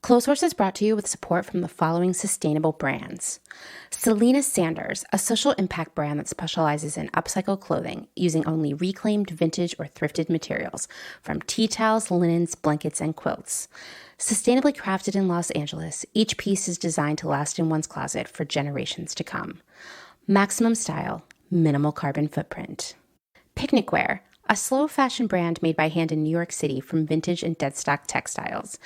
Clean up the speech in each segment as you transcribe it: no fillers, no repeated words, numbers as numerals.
Clotheshorse is brought to you with support from the following sustainable brands. Selena Sanders, a social impact brand that specializes in upcycled clothing using only reclaimed, vintage, or thrifted materials, from tea towels, linens, blankets, and quilts. Sustainably crafted in Los Angeles, each piece is designed to last in one's closet for generations to come. Maximum style, minimal carbon footprint. Picnic Wear, a slow fashion brand made by hand in New York City from vintage and deadstock textiles.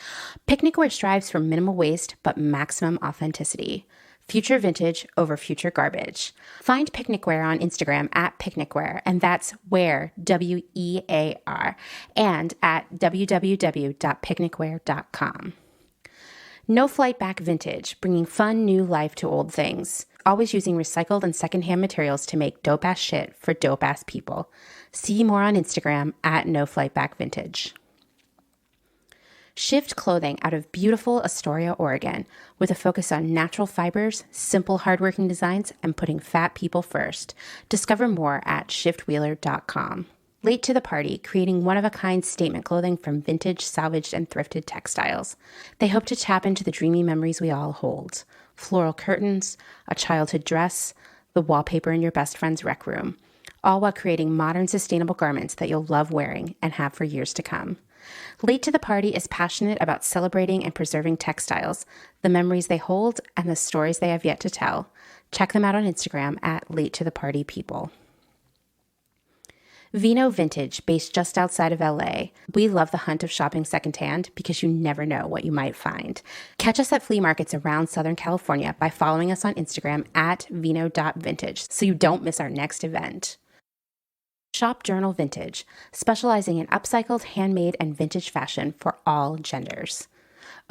Picnic Wear strives for minimal waste but maximum authenticity. Future vintage over future garbage. Find Picnic Wear on Instagram at Picnic Wear, and that's Wear, W-E-A-R, and at www.picnicwear.com. No Flight Back Vintage, bringing fun new life to old things. Always using recycled and secondhand materials to make dope-ass shit for dope-ass people. See more on Instagram at No Flight Back Vintage. Shift Clothing out of beautiful Astoria, Oregon, with a focus on natural fibers, simple hardworking designs, and putting fat people first. Discover more at shiftwheeler.com. Late to the Party, creating one-of-a-kind statement clothing from vintage, salvaged, and thrifted textiles. They hope to tap into the dreamy memories we all hold. Floral curtains, a childhood dress, the wallpaper in your best friend's rec room, all while creating modern, sustainable garments that you'll love wearing and have for years to come. Late to the Party is passionate about celebrating and preserving textiles, the memories they hold, and the stories they have yet to tell. Check them out on Instagram at Late to the Party People. Vino Vintage, based just outside of LA. We love the hunt of shopping secondhand because you never know what you might find. Catch us at flea markets around Southern California by following us on Instagram at vino.vintage so you don't miss our next event. Shop Journal Vintage, specializing in upcycled, handmade, and vintage fashion for all genders.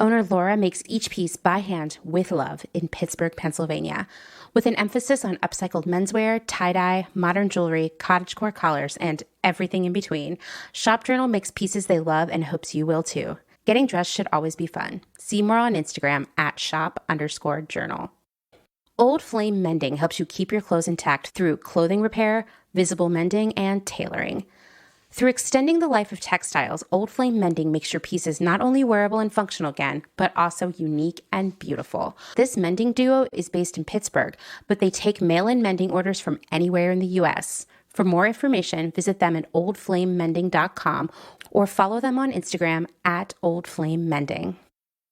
Owner Laura makes each piece by hand with love in Pittsburgh, Pennsylvania, with an emphasis on upcycled menswear, tie-dye, modern jewelry, cottagecore collars, and everything in between. Shop Journal makes pieces they love and hopes you will too. Getting dressed should always be fun. See more on Instagram at shop_journal. Old Flame Mending helps you keep your clothes intact through clothing repair, visible mending, and tailoring. Through extending the life of textiles, Old Flame Mending makes your pieces not only wearable and functional again, but also unique and beautiful. This mending duo is based in Pittsburgh, but they take mail-in mending orders from anywhere in the U.S. For more information, visit them at oldflamemending.com or follow them on Instagram at oldflamemending.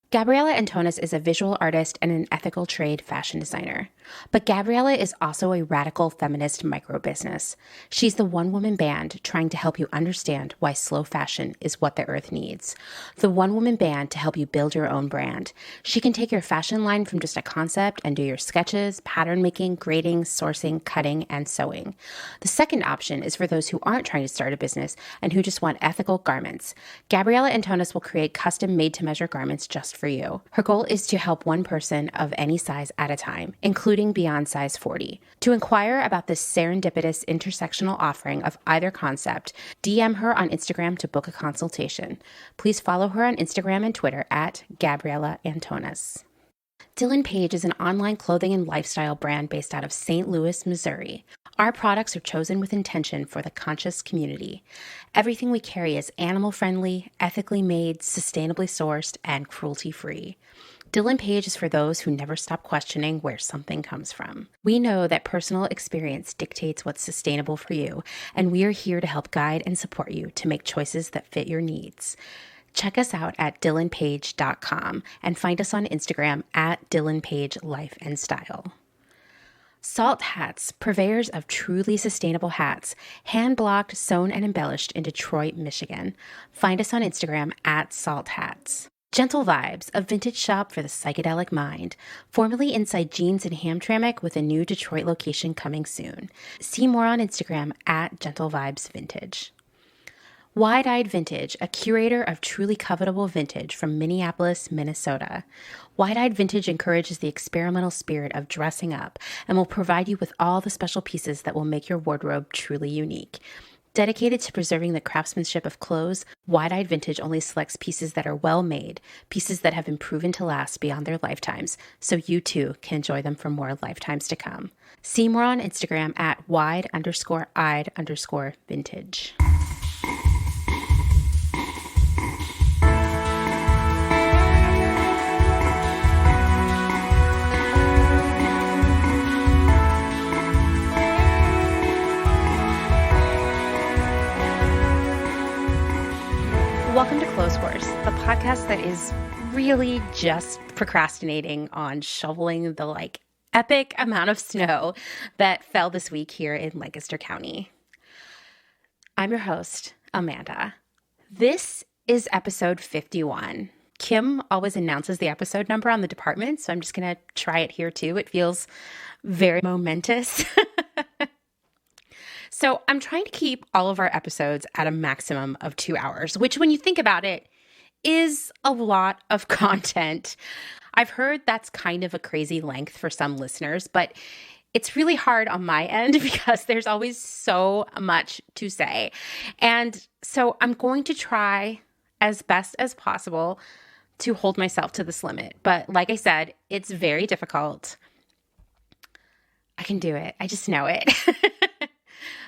Gabriella Antonis is a visual artist and an ethical trade fashion designer. But Gabriella is also a radical feminist micro-business. She's the one-woman band trying to help you understand why slow fashion is what the earth needs. The one-woman band to help you build your own brand. She can take your fashion line from just a concept and do your sketches, pattern making, grading, sourcing, cutting, and sewing. The second option is for those who aren't trying to start a business and who just want ethical garments. Gabriella Antonis will create custom made-to-measure garments just for you. Her goal is to help one person of any size at a time, including beyond size 40. To inquire about this serendipitous intersectional offering of either concept, DM her on Instagram to book a consultation. Please follow her on Instagram and Twitter at Gabriella Antonis. Dylan Paige is an online clothing and lifestyle brand based out of St. Louis, Missouri. Our products are chosen with intention for the conscious community. Everything we carry is animal-friendly, ethically made, sustainably sourced, and cruelty-free. Dylan Paige is for those who never stop questioning where something comes from. We know that personal experience dictates what's sustainable for you, and we are here to help guide and support you to make choices that fit your needs. Check us out at dylanpage.com and find us on Instagram at dylanpagelife&style. Salt Hats, purveyors of truly sustainable hats, hand-blocked, sewn, and embellished in Detroit, Michigan. Find us on Instagram at Salt Hats. Gentle Vibes, a vintage shop for the psychedelic mind, formerly inside Jeans in Hamtramck with a new Detroit location coming soon. See more on Instagram at Gentle Vibes Vintage. Wide-Eyed Vintage, a curator of truly covetable vintage from Minneapolis, Minnesota. Wide-Eyed Vintage encourages the experimental spirit of dressing up and will provide you with all the special pieces that will make your wardrobe truly unique. Dedicated to preserving the craftsmanship of clothes, Wide-Eyed Vintage only selects pieces that are well made, pieces that have been proven to last beyond their lifetimes, so you too can enjoy them for more lifetimes to come. See more on Instagram at wide_eyed_vintage. podcast that is really just procrastinating on shoveling the epic amount of snow that fell this week here in Lancaster County. I'm your host, Amanda. This is episode 51. Kim always announces the episode number on the department, so I'm just going to try it here too. It feels very momentous. So I'm trying to keep all of our episodes at a maximum of 2 hours, which when you think about it, is a lot of content. I've heard that's kind of a crazy length for some listeners, but it's really hard on my end because there's always so much to say. And so I'm going to try as best as possible to hold myself to this limit. But like I said, it's very difficult. I can do it. I just know it.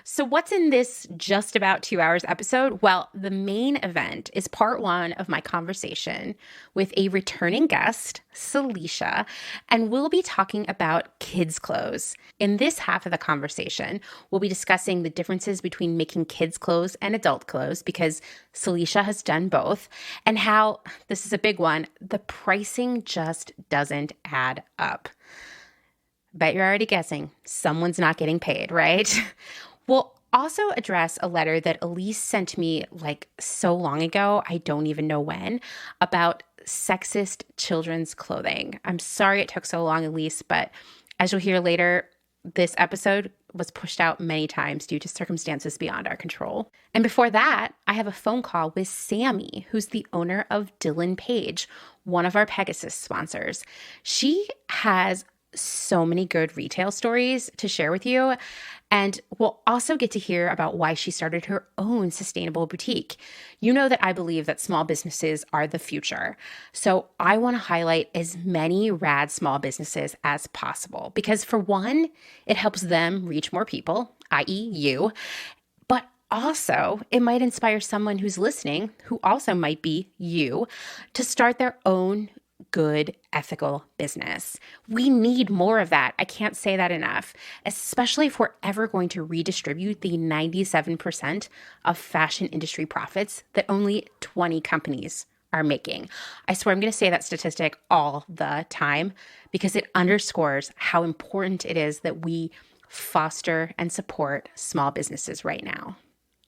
So what's in this just about 2 hours episode? Well, the main event is part one of my conversation with a returning guest, Salisha, and we'll be talking about kids' clothes. In this half of the conversation, we'll be discussing the differences between making kids' clothes and adult clothes because Salisha has done both, and how, this is a big one, the pricing just doesn't add up. Bet you're already guessing. Someone's not getting paid, right? We'll also address a letter that Elise sent me so long ago, I don't even know when, about sexist children's clothing. I'm sorry it took so long, Elise, but as you'll hear later, this episode was pushed out many times due to circumstances beyond our control. And before that, I have a phone call with Samie, who's the owner of Dylan Paige, one of our Pegasus sponsors. She has so many good retail stories to share with you. And we'll also get to hear about why she started her own sustainable boutique. You know that I believe that small businesses are the future. So I want to highlight as many rad small businesses as possible because for one, it helps them reach more people, i.e. you, but also it might inspire someone who's listening, who also might be you, to start their own good, ethical business. We need more of that. I can't say that enough, especially if we're ever going to redistribute the 97% of fashion industry profits that only 20 companies are making. I swear I'm going to say that statistic all the time because it underscores how important it is that we foster and support small businesses right now.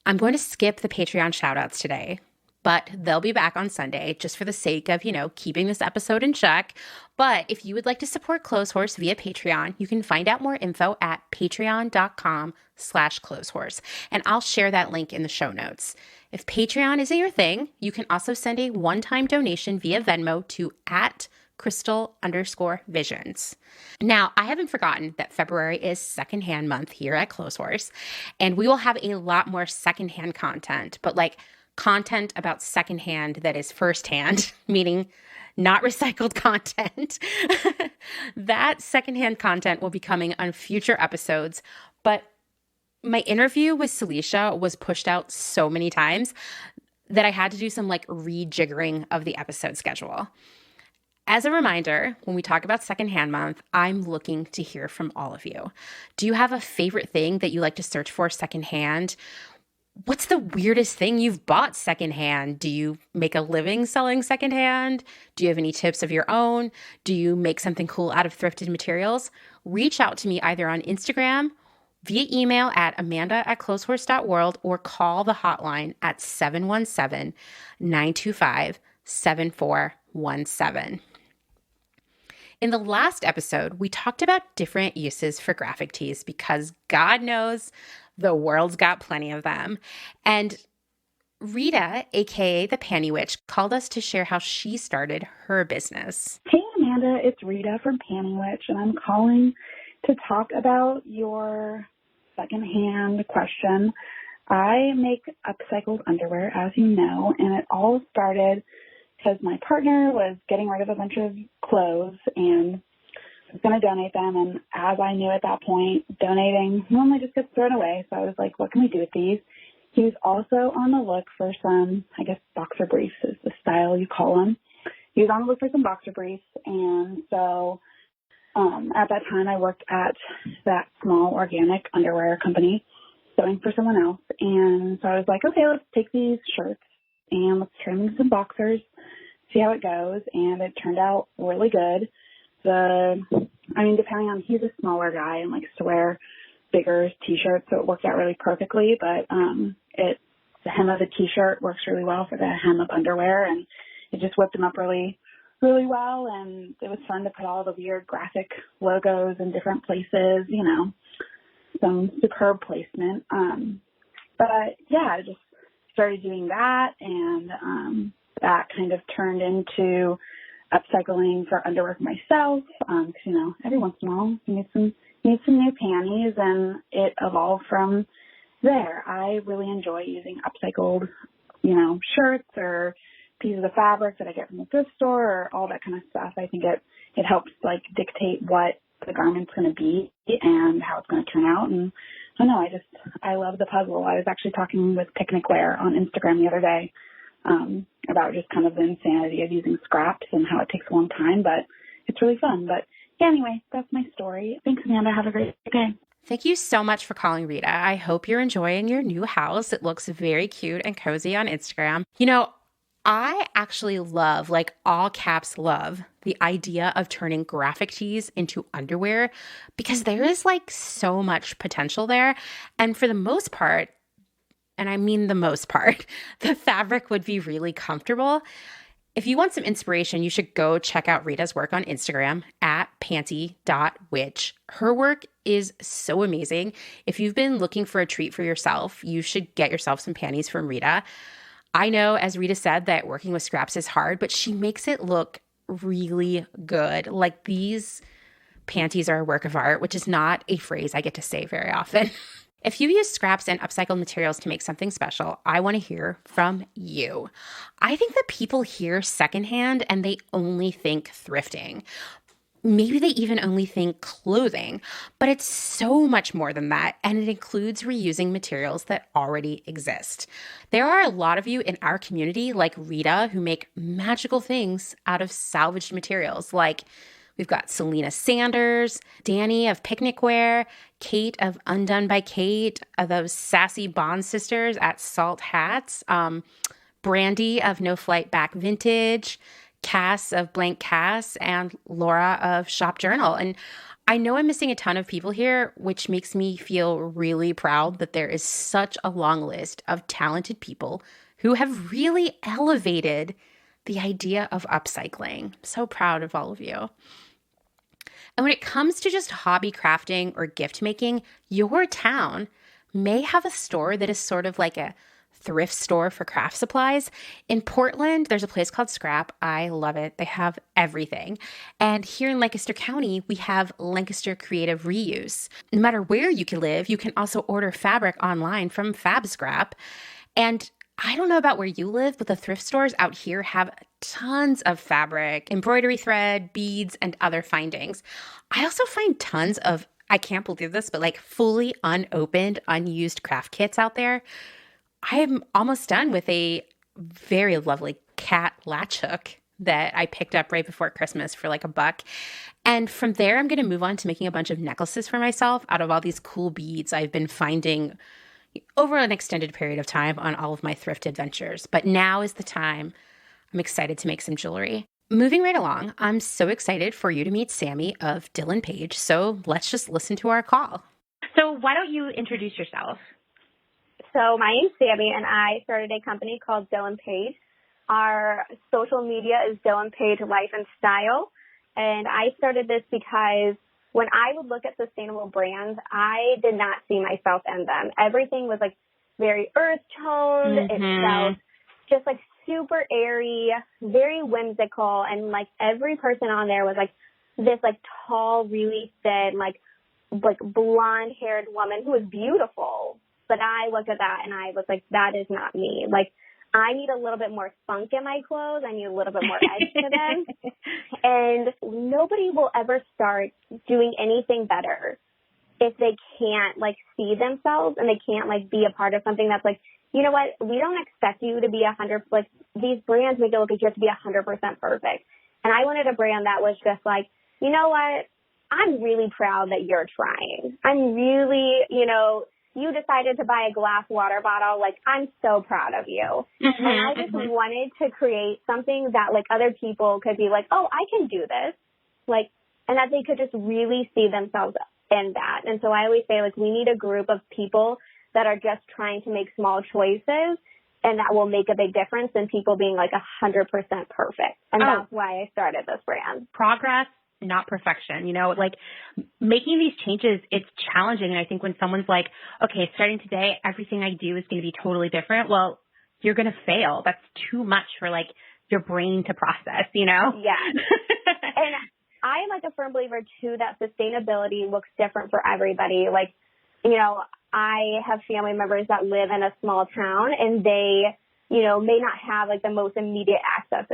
I'm going to skip the Patreon shoutouts today, but they'll be back on Sunday just for the sake of, keeping this episode in check. But if you would like to support Clotheshorse via Patreon, you can find out more info at patreon.com/Clotheshorse. And I'll share that link in the show notes. If Patreon isn't your thing, you can also send a one-time donation via Venmo to @crystal_visions. Now, I haven't forgotten that February is secondhand month here at Clotheshorse, and we will have a lot more secondhand content, but content about secondhand that is firsthand, meaning not recycled content. That secondhand content will be coming on future episodes, but my interview with Salisha was pushed out so many times that I had to do some rejiggering of the episode schedule. As a reminder, when we talk about Secondhand Month, I'm looking to hear from all of you. Do you have a favorite thing that you like to search for secondhand? What's the weirdest thing you've bought secondhand? Do you make a living selling secondhand? Do you have any tips of your own? Do you make something cool out of thrifted materials? Reach out to me either on Instagram, via email at amanda@clotheshorse.world, or call the hotline at 717-925-7417. In the last episode, we talked about different uses for graphic tees because God knows the world's got plenty of them. And Rita, aka the Panty Witch, called us to share how she started her business. Hey Amanda, it's Rita from Panty Witch, and I'm calling to talk about your secondhand question. I make upcycled underwear, as you know, and it all started because my partner was getting rid of a bunch of clothes and was going to donate them. And as I knew at that point, donating normally just gets thrown away. So I was like, what can we do with these? He was also on the look for some, boxer briefs is the style you call them. He was on the look for some boxer briefs. And so at that time, I worked at that small organic underwear company sewing for someone else. And so I was like, okay, let's take these shirts and let's turn them into some boxers see how it goes. And it turned out really good. Depending on, he's a smaller guy and likes to wear bigger t-shirts, so it worked out really perfectly. But the hem of the t-shirt works really well for the hem of underwear, and it just whipped him up really, really well. And it was fun to put all the weird graphic logos in different places, some superb placement. I just started doing that, and that kind of turned into upcycling for underwear for myself, because, every once in a while you need some new panties, and it evolved from there. I really enjoy using upcycled, shirts or pieces of fabric that I get from the thrift store or all that kind of stuff. I think it helps, dictate what the garment's going to be and how it's going to turn out. And I don't know, I love the puzzle. I was actually talking with Picnic Wear on Instagram the other day about just kind of the insanity of using scraps and how it takes a long time, but it's really fun. But yeah, anyway, that's my story. Thanks, Amanda. Have a great day. Thank you so much for calling, Rita. I hope you're enjoying your new house. It looks very cute and cozy on Instagram. I actually love, all caps love, the idea of turning graphic tees into underwear because there is so much potential there. And for the most part, and I mean the most part, the fabric would be really comfortable. If you want some inspiration, you should go check out Rita's work on Instagram at panty.witch. Her work is so amazing. If you've been looking for a treat for yourself, you should get yourself some panties from Rita. I know, as Rita said, that working with scraps is hard, but she makes it look really good. These panties are a work of art, which is not a phrase I get to say very often. If you use scraps and upcycled materials to make something special, I want to hear from you. I think that people hear secondhand and they only think thrifting. Maybe they even only think clothing, but it's so much more than that, and it includes reusing materials that already exist. There are a lot of you in our community, like Rita, who make magical things out of salvaged materials, we've got Selena Sanders, Danny of Picnic Wear, Kate of Undone by Kate, those sassy Bond sisters at Salt Hats, Brandy of No Flight Back Vintage, Cass of Blank Cass, and Laura of Shop Journal. And I know I'm missing a ton of people here, which makes me feel really proud that there is such a long list of talented people who have really elevated the idea of upcycling. I'm so proud of all of you. And when it comes to just hobby crafting or gift making, your town may have a store that is sort of like a thrift store for craft supplies. In Portland, there's a place called Scrap. I love it. They have everything. And here in Lancaster County, we have Lancaster Creative Reuse. No matter where you can live, you can also order fabric online from Fab Scrap. And I don't know about where you live, but the thrift stores out here have tons of fabric, embroidery thread, beads, and other findings. I also find tons of, I can't believe this, but fully unopened, unused craft kits out there. I'm almost done with a very lovely cat latch hook that I picked up right before Christmas for $1. And from there, I'm going to move on to making a bunch of necklaces for myself out of all these cool beads I've been finding over an extended period of time on all of my thrift adventures. But now is the time. I'm excited to make some jewelry. Moving right along, I'm so excited for you to meet Samie of Dylan Paige. So let's just listen to our call. So why don't you introduce yourself? So my name's Samie, and I started a company called Dylan Paige. Our social media is Dylan Paige Life and Style. And I started this because when I would look at sustainable brands, I did not see myself in them. Everything was very earth toned. It felt just super airy, very whimsical. And every person on there was this tall, really thin, blonde haired woman who was beautiful. But I looked at that and I was that is not me. I need a little bit more spunk in my clothes. I need a little bit more edge to them. And nobody will ever start doing anything better if they can't see themselves and they can't be a part of something that's you know what, we don't expect you to be 100, these brands make it look like you have to be 100% perfect. And I wanted a brand that was just you know what, I'm really proud that you're trying. I'm really, you decided to buy a glass water bottle. Like, I'm so proud of you. Mm-hmm, and I just wanted to create something that, like, other people could be like, oh, I can do this. Like, and that they could just really see themselves in that. And so I always say, like, we need a group of people that are just trying to make small choices, and that will make a big difference than people being, like, 100% perfect. And that's why I started this brand. Progress, not perfection. You know, like, making these changes, it's challenging. And I think when someone's like, okay, starting today, everything I do is going to be totally different. Well, you're going to fail. That's too much for, like, your brain to process, you know? Yeah. And I am, like, a firm believer, too, that sustainability looks different for everybody. Like, you know, I have family members that live in a small town, and they, you know, may not have, like, the most immediate access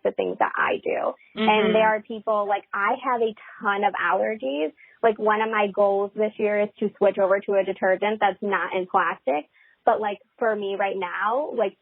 to things that I do. Mm-hmm. And there are people, like, I have a ton of allergies. Like, one of my goals this year is to switch over to a detergent that's not in plastic. But, like, for me right now, like,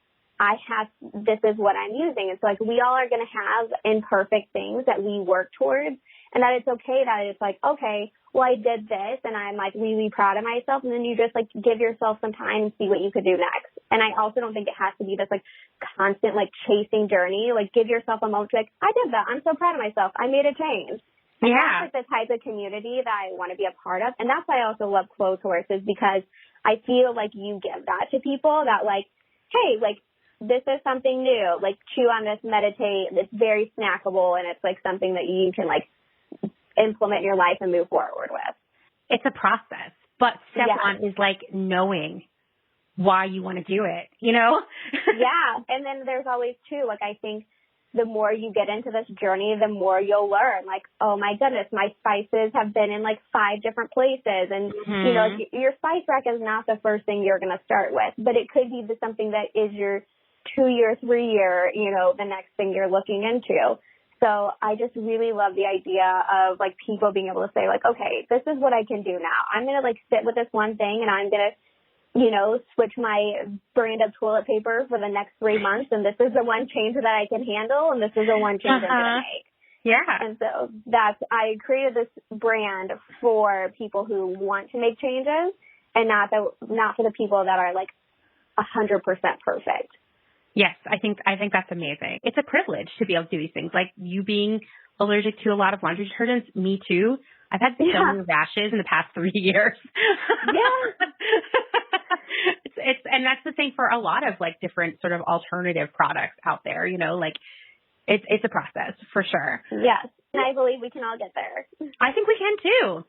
this is what I'm using. It's like, we all are going to have imperfect things that we work towards, and that it's okay that it's like, okay, well, I did this and I'm, like, really proud of myself. And then you just, like, give yourself some time and see what you could do next. And I also don't think it has to be this, like, constant, like, chasing journey. Like, give yourself a moment to, like, I did that. I'm so proud of myself. I made a change. And that's, like, the type of community that I want to be a part of. And that's why I also love Clotheshorse, is because I feel like you give that to people that, like, hey, like, this is something new. Like, chew on this, meditate. It's very snackable, and it's, like, something that you can, like, implement in your life and move forward with. It's a process, but step one is, like, knowing why you want to do it, you know? Yeah. And then there's always, too, like, I think the more you get into this journey, the more you'll learn. Like, oh, my goodness, my spices have been in, like, 5 different places. And, you know, your spice rack is not the first thing you're going to start with, but it could be something that is your 2-year, 3-year, you know, the next thing you're looking into. So I just really love the idea of, like, people being able to say, like, okay, this is what I can do now. I'm going to, like, sit with this one thing, and I'm going to, you know, switch my brand of toilet paper for the next 3 months, and this is the one change that I can handle, and this is the one change I'm going to make. Yeah. And so I created this brand for people who want to make changes, and not for the people that are, like, 100% perfect. Yes, I think that's amazing. It's a privilege to be able to do these things. Like, you being allergic to a lot of laundry detergents, me too. I've had so many rashes in the past 3 years. Yeah. And that's the thing for a lot of, like, different sort of alternative products out there, you know, like, it's a process for sure. Yes. And I believe we can all get there. I think we can too.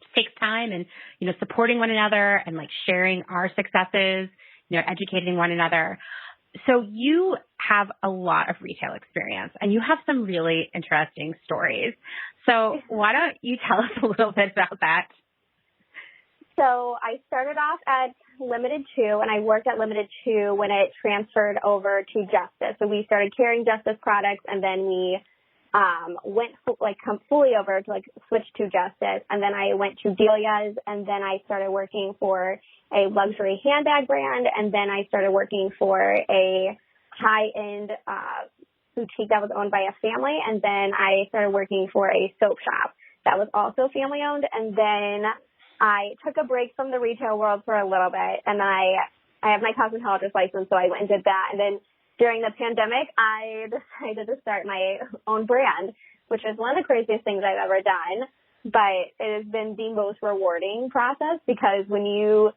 It takes time, and, you know, supporting one another and, like, sharing our successes, you know, educating one another. So you have a lot of retail experience, and you have some really interesting stories. So why don't you tell us a little bit about that? So I started off at Limited 2, and I worked at Limited 2 when it transferred over to Justice. So we started carrying Justice products, and then we went, like, come fully over to, like, switch to Justice. And then I went to Delia's, and then I started working for a luxury handbag brand, and then I started working for a high-end boutique that was owned by a family, and then I started working for a soap shop that was also family-owned, and then I took a break from the retail world for a little bit, and then I have my cosmetologist license, so I went and did that, and then during the pandemic, I decided to start my own brand, which is one of the craziest things I've ever done, but it has been the most rewarding process, because when you,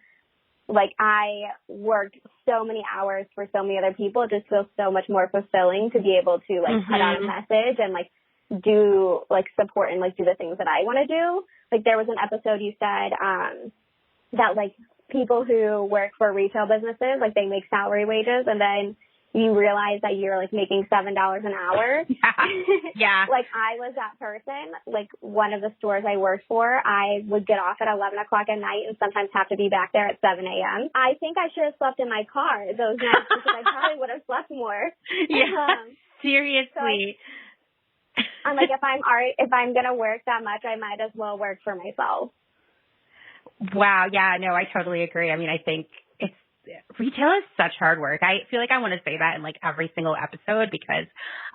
like, I worked so many hours for so many other people, it just feels so much more fulfilling to be able to, like, put out a message and, like, do, like, support and, like, do the things that I want to do. Like, there was an episode you said that, like, people who work for retail businesses, like, they make salary wages, and then you realize that you're, like, making $7 an hour. Yeah. Like, I was that person. Like, one of the stores I worked for, I would get off at 11 o'clock at night and sometimes have to be back there at 7 a.m. I think I should have slept in my car those nights, because I probably would have slept more. Yeah. Seriously. So I'm like, if I'm going to work that much, I might as well work for myself. Wow. Yeah, no, I totally agree. I mean, I think retail is such hard work. I feel like I want to say that in, like, every single episode, because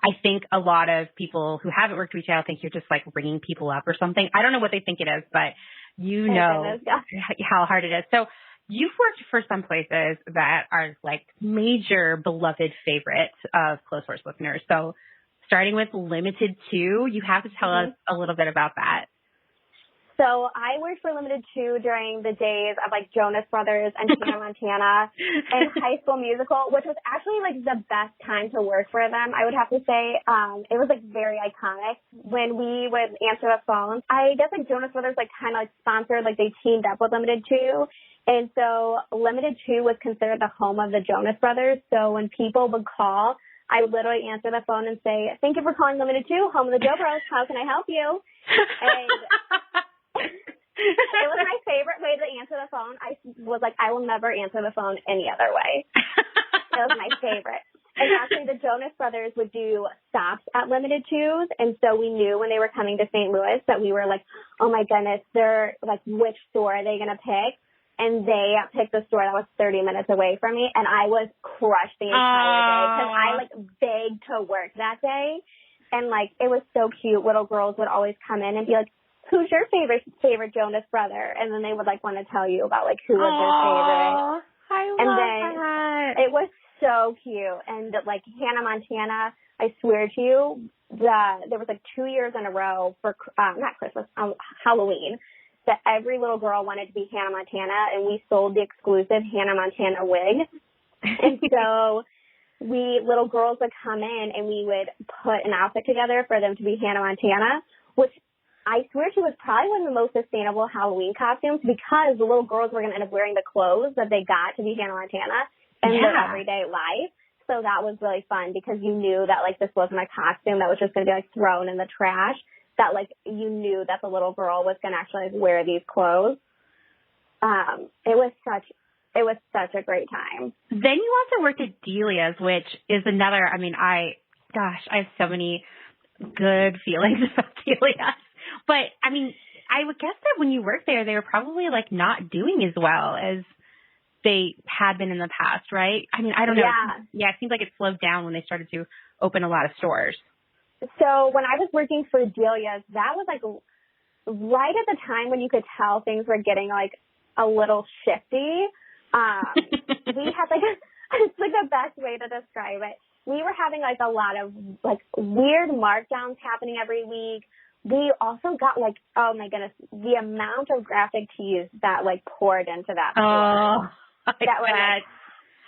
I think a lot of people who haven't worked retail think you're just, like, ringing people up or something. I don't know what they think it is, but You know how hard it is. So you've worked for some places that are like major beloved favorites of Clotheshorse listeners. So starting with Limited 2, you have to tell us a little bit about that. So I worked for Limited 2 during the days of like Jonas Brothers and Hannah Montana and High School Musical, which was actually like the best time to work for them. I would have to say it was like very iconic when we would answer the phone. I guess like Jonas Brothers like kind of like sponsored, like they teamed up with Limited 2. And so Limited 2 was considered the home of the Jonas Brothers. So when people would call, I would literally answer the phone and say, "Thank you for calling Limited 2, home of the JoBros. How can I help you?" And it was my favorite way to answer the phone. I was like, I will never answer the phone any other way. It was my favorite. And actually, the Jonas Brothers would do stops at Limited 2s, and so we knew when they were coming to St. Louis that we were like, oh my goodness, they're like, which store are they going to pick? And they picked the store that was 30 minutes away from me, and I was crushed the entire day because I like begged to work that day, and like it was so cute. Little girls would always come in and be like, "Who's your favorite Jonas brother?" And then they would like want to tell you about like who was their favorite. I love that. It was so cute. And like Hannah Montana, I swear to you, there was like 2 years in a row for not Christmas, Halloween, that every little girl wanted to be Hannah Montana, and we sold the exclusive Hannah Montana wig. And so little girls would come in and we would put an outfit together for them to be Hannah Montana, which I swear she was probably one of the most sustainable Halloween costumes because the little girls were going to end up wearing the clothes that they got to be Hannah Montana in their everyday life. So that was really fun because you knew that, like, this wasn't a costume that was just going to be, like, thrown in the trash, that, like, you knew that the little girl was going to actually like, wear these clothes. It was such a great time. Then you also worked at Delia's, which is another, I mean, I have so many good feelings about Delia's. But, I mean, I would guess that when you worked there, they were probably, like, not doing as well as they had been in the past, right? I mean, I don't know. Yeah, it seems like it slowed down when they started to open a lot of stores. So when I was working for Delia's, that was, like, right at the time when you could tell things were getting, like, a little shifty. We had, like, it's, like, the best way to describe it. We were having, like, a lot of, like, weird markdowns happening every week. We also got, like, oh, my goodness, the amount of graphic tees that, like, poured into that store. That were, like,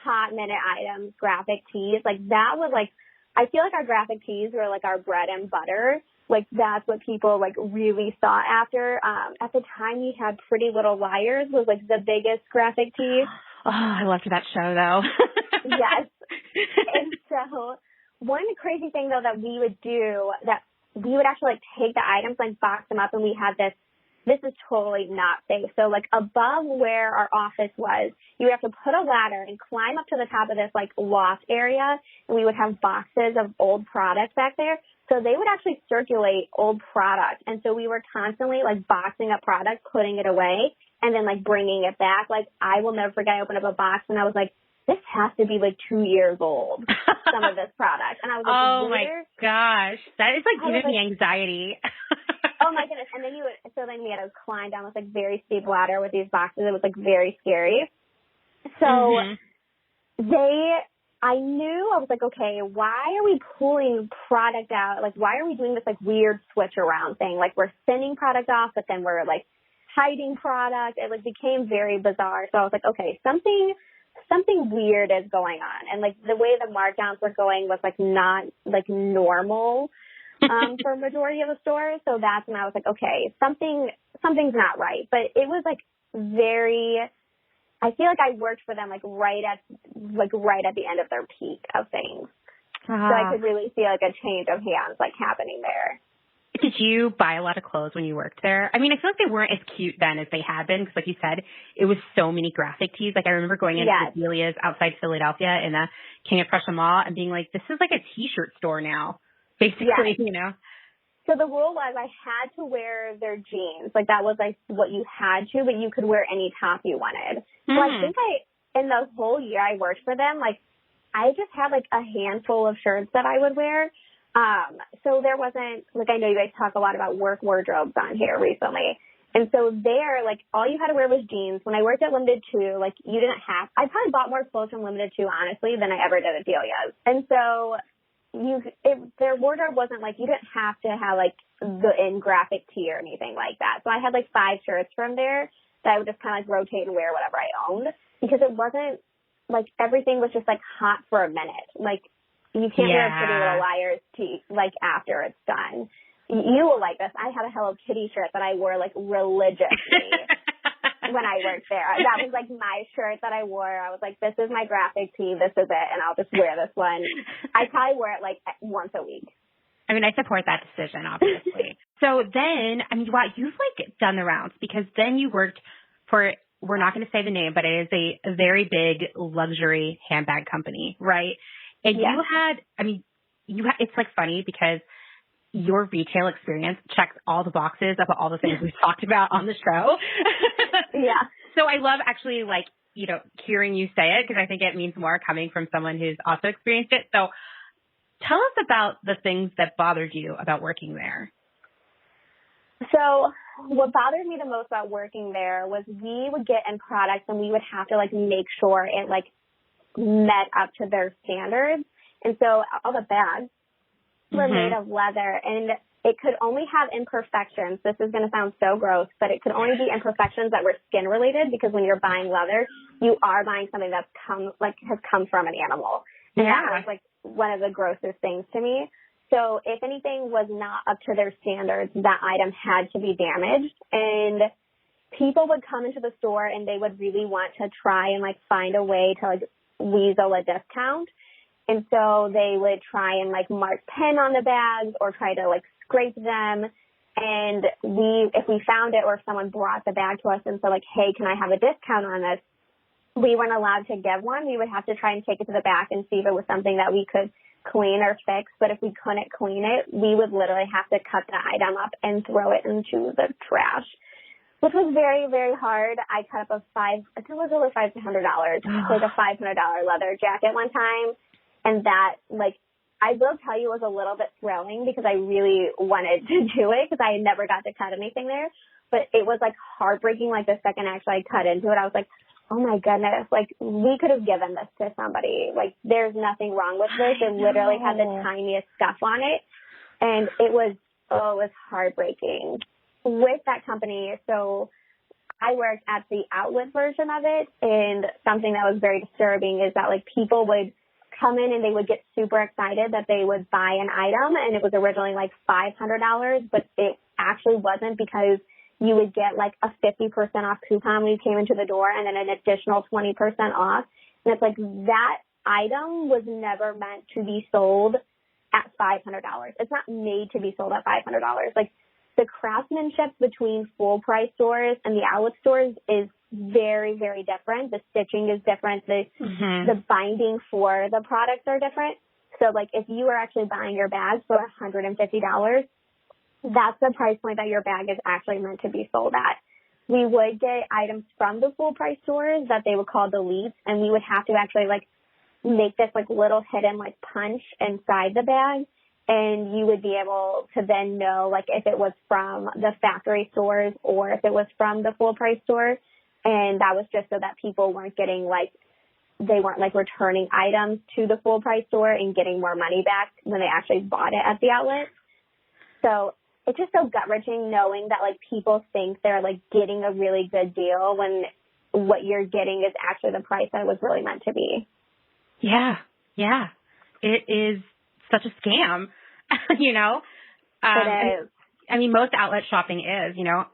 hot minute items, graphic tees. Like, that was, like, I feel like our graphic tees were, like, our bread and butter. Like, that's what people, like, really sought after. At the time, we had Pretty Little Liars was, like, the biggest graphic tees. Oh, I loved that show, though. Yes. And so one crazy thing, though, that we would do, that we would actually, like, take the items, like, box them up, and we had this is totally not safe. So, like, above where our office was, you would have to put a ladder and climb up to the top of this, like, loft area, and we would have boxes of old products back there. So they would actually circulate old product. And so we were constantly, like, boxing up product, putting it away, and then, like, bringing it back. Like, I will never forget, I opened up a box, and I was like, this has to be, like, 2 years old, some of this product. And I was like, oh, my gosh. That is, like, giving me anxiety. Oh, my goodness. And then we had to climb down this, like, very steep ladder with these boxes. It was, like, very scary. So I knew, I was like, okay, why are we pulling product out? Like, why are we doing this, like, weird switch around thing? Like, we're sending product off, but then we're, like, hiding product. It, like, became very bizarre. So I was like, okay, something weird is going on. And, like, the way the markdowns were going was, like, not, like, normal for a majority of the stores. So that's when I was like, okay, something's not right. But it was, like, I feel like I worked for them, like, right at the end of their peak of things. So I could really see, like, a change of hands, like, happening there. Did you buy a lot of clothes when you worked there? I mean, I feel like they weren't as cute then as they had been because, like you said, it was so many graphic tees. Like, I remember going into Delia's outside Philadelphia in the King of Prussia Mall and being like, this is like a T-shirt store now, basically, you know? So the rule was I had to wear their jeans. Like, that was, like, what you had to, but you could wear any top you wanted. So I think in the whole year I worked for them, like, I just had, like, a handful of shirts that I would wear. So there wasn't, like, I know you guys talk a lot about work wardrobes on here recently. And so there, like, all you had to wear was jeans. When I worked at Limited Too, like, you didn't have, I probably bought more clothes from Limited Too, honestly, than I ever did at Delia's. And so their wardrobe wasn't like, you didn't have to have, like, the in graphic tee or anything like that. So I had, like, 5 shirts from there that I would just kind of, like, rotate and wear whatever I owned, because it wasn't, like, everything was just, like, hot for a minute. Like, you can't wear a Pretty Little Liars tee, like, after it's done. You will like this. I had a Hello Kitty shirt that I wore, like, religiously when I worked there. That was, like, my shirt that I wore. I was like, this is my graphic tee. This is it. And I'll just wear this one. I probably wear it, like, once a week. I mean, I support that decision, obviously. So then, I mean, wow, you've, like, done the rounds, because then you worked for, we're not going to say the name, but it is a very big luxury handbag company, right? And you had, I mean, it's, like, funny because your retail experience checks all the boxes of all the things we've talked about on the show. Yeah. So I love actually, like, you know, hearing you say it, because I think it means more coming from someone who's also experienced it. So tell us about the things that bothered you about working there. So what bothered me the most about working there was we would get in products and we would have to, like, make sure it, like, met up to their standards. And so all the bags were made of leather, and it could only have imperfections. This is going to sound so gross, but it could only be imperfections that were skin related, because when you're buying leather, you are buying something that's has come from an animal. And that was, like, one of the grossest things to me. So if anything was not up to their standards, that item had to be damaged. And people would come into the store and they would really want to try and, like, find a way to, like, weasel a discount. And so they would try and, like, mark pen on the bags or try to, like, scrape them. And if we found it, or if someone brought the bag to us and said, like, hey, can I have a discount on this? We weren't allowed to give one. We would have to try and take it to the back and see if it was something that we could clean or fix. But if we couldn't clean it, we would literally have to cut the item up and throw it into the trash, which was very, very hard. I cut up I think it was over $500, like a $500 leather jacket one time. And that, like, I will tell you, was a little bit thrilling, because I really wanted to do it, because I had never got to cut anything there. But it was, like, heartbreaking. Like, the second actually I cut into it, I was like, oh my goodness, like, we could have given this to somebody. Like, there's nothing wrong with this. It literally had the tiniest scuff on it. And it was heartbreaking. With that company, so I worked at the outlet version of it, and something that was very disturbing is that, like, people would come in and they would get super excited that they would buy an item, and it was originally like $500, but it actually wasn't, because you would get like a 50% off coupon when you came into the door, and then an additional 20% off. And it's like, that item was never meant to be sold at $500. It's not made to be sold at $500. Like, the craftsmanship between full price stores and the outlet stores is very, very different. The stitching is different. The binding for the products are different. So, like, if you are actually buying your bag for $150, that's the price point that your bag is actually meant to be sold at. We would get items from the full price stores that they would call deletes, and we would have to actually, like, make this, like, little hidden, like, punch inside the bag. And you would be able to then know, like, if it was from the factory stores or if it was from the full price store. And that was just so that people weren't getting, like, they weren't, like, returning items to the full price store and getting more money back when they actually bought it at the outlet. So it's just so gut-wrenching knowing that, like, people think they're, like, getting a really good deal when what you're getting is actually the price that it was really meant to be. Yeah. It is such a scam, you know? It is. I mean, most outlet shopping is, you know?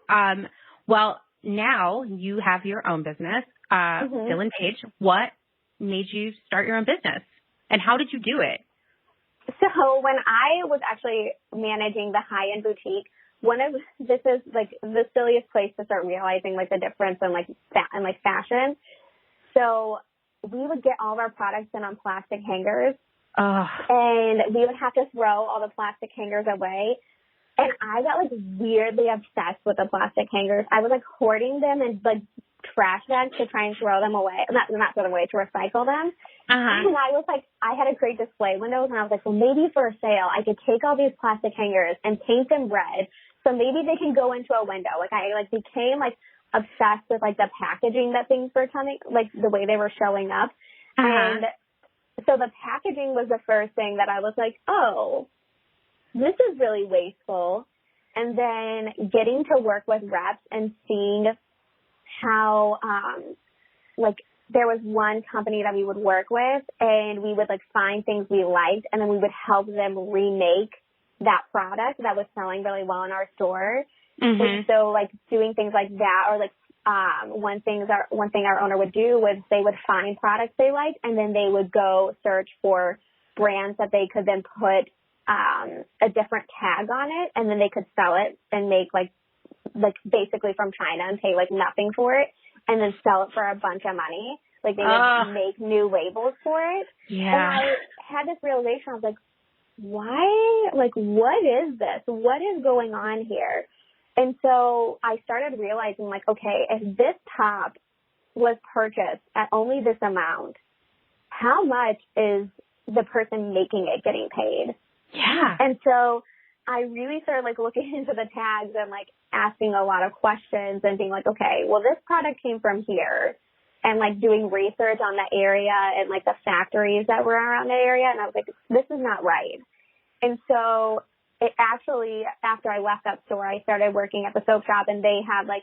Well, now you have your own business, Dylan Paige. What made you start your own business, and how did you do it? So when I was actually managing the high-end boutique, this is like the silliest place to start realizing, like, the difference in, like, fashion. So we would get all of our products in on plastic hangers, and we would have to throw all the plastic hangers away. And I got, like, weirdly obsessed with the plastic hangers. I was, like, hoarding them in, like, trash bags to try and throw them away. Not throw them away, to recycle them. And I was, like, I had a great display windows, and I was like, well, maybe for a sale, I could take all these plastic hangers and paint them red. So so maybe they can go into a window. Like I like became like obsessed with like the packaging that things were coming, like the way they were showing up. And so the packaging was the first thing that I was like, oh, this is really wasteful. And then getting to work with reps and seeing how, like, there was one company that we would work with, and we would, like, find things we liked, and then we would help them remake that product that was selling really well in our store. And so, like, doing things like that, or, like, one thing our owner would do was they would find products they liked, and then they would go search for brands that they could then put a different tag on it, and then they could sell it and make like basically from China and pay like nothing for it, and then sell it for a bunch of money. Like they would make new labels for it. Yeah. And I had this realization. I was like, why? Like, what is this? What is going on here? And so I started realizing, like, okay, if this top was purchased at only this amount, how much is the person making it getting paid? Yeah. And so I really started, like, looking into the tags and, like, asking a lot of questions and being like, okay, well, this product came from here, and, like, doing research on the area and, like, the factories that were around the area. And I was like, this is not right. And so it actually, after I left that store, I started working at the soap shop, and they had, like,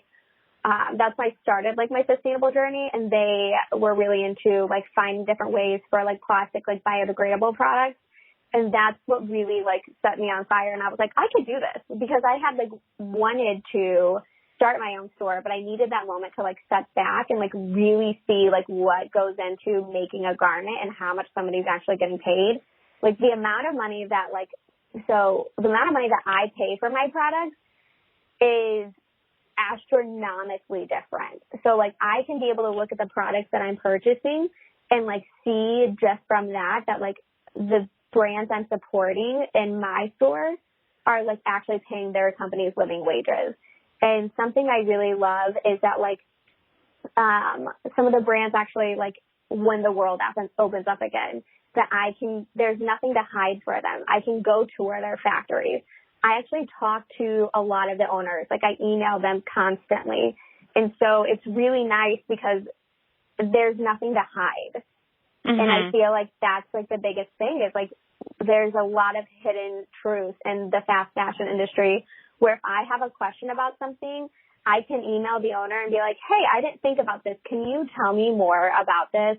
that's when I started, like, my sustainable journey, and they were really into, like, finding different ways for, like, plastic, like, biodegradable products. And that's what really, like, set me on fire. And I was like, I could do this, because I had, like, wanted to start my own store, but I needed that moment to, like, step back and, like, really see, like, what goes into making a garment and how much somebody's actually getting paid. Like, the amount of money that, like, so the amount of money that I pay for my products is astronomically different. So, like, I can be able to look at the products that I'm purchasing and, like, see just from that, like, the brands I'm supporting in my store are, like, actually paying their companies living wages. And something I really love is that, like, some of the brands actually, like, when the world opens up again, that there's nothing to hide for them. I can go tour their factories. I actually talk to a lot of the owners. Like, I email them constantly. And so it's really nice because there's nothing to hide. And I feel like that's, like, the biggest thing is, like, there's a lot of hidden truth in the fast fashion industry where if I have a question about something, I can email the owner and be like, hey, I didn't think about this. Can you tell me more about this?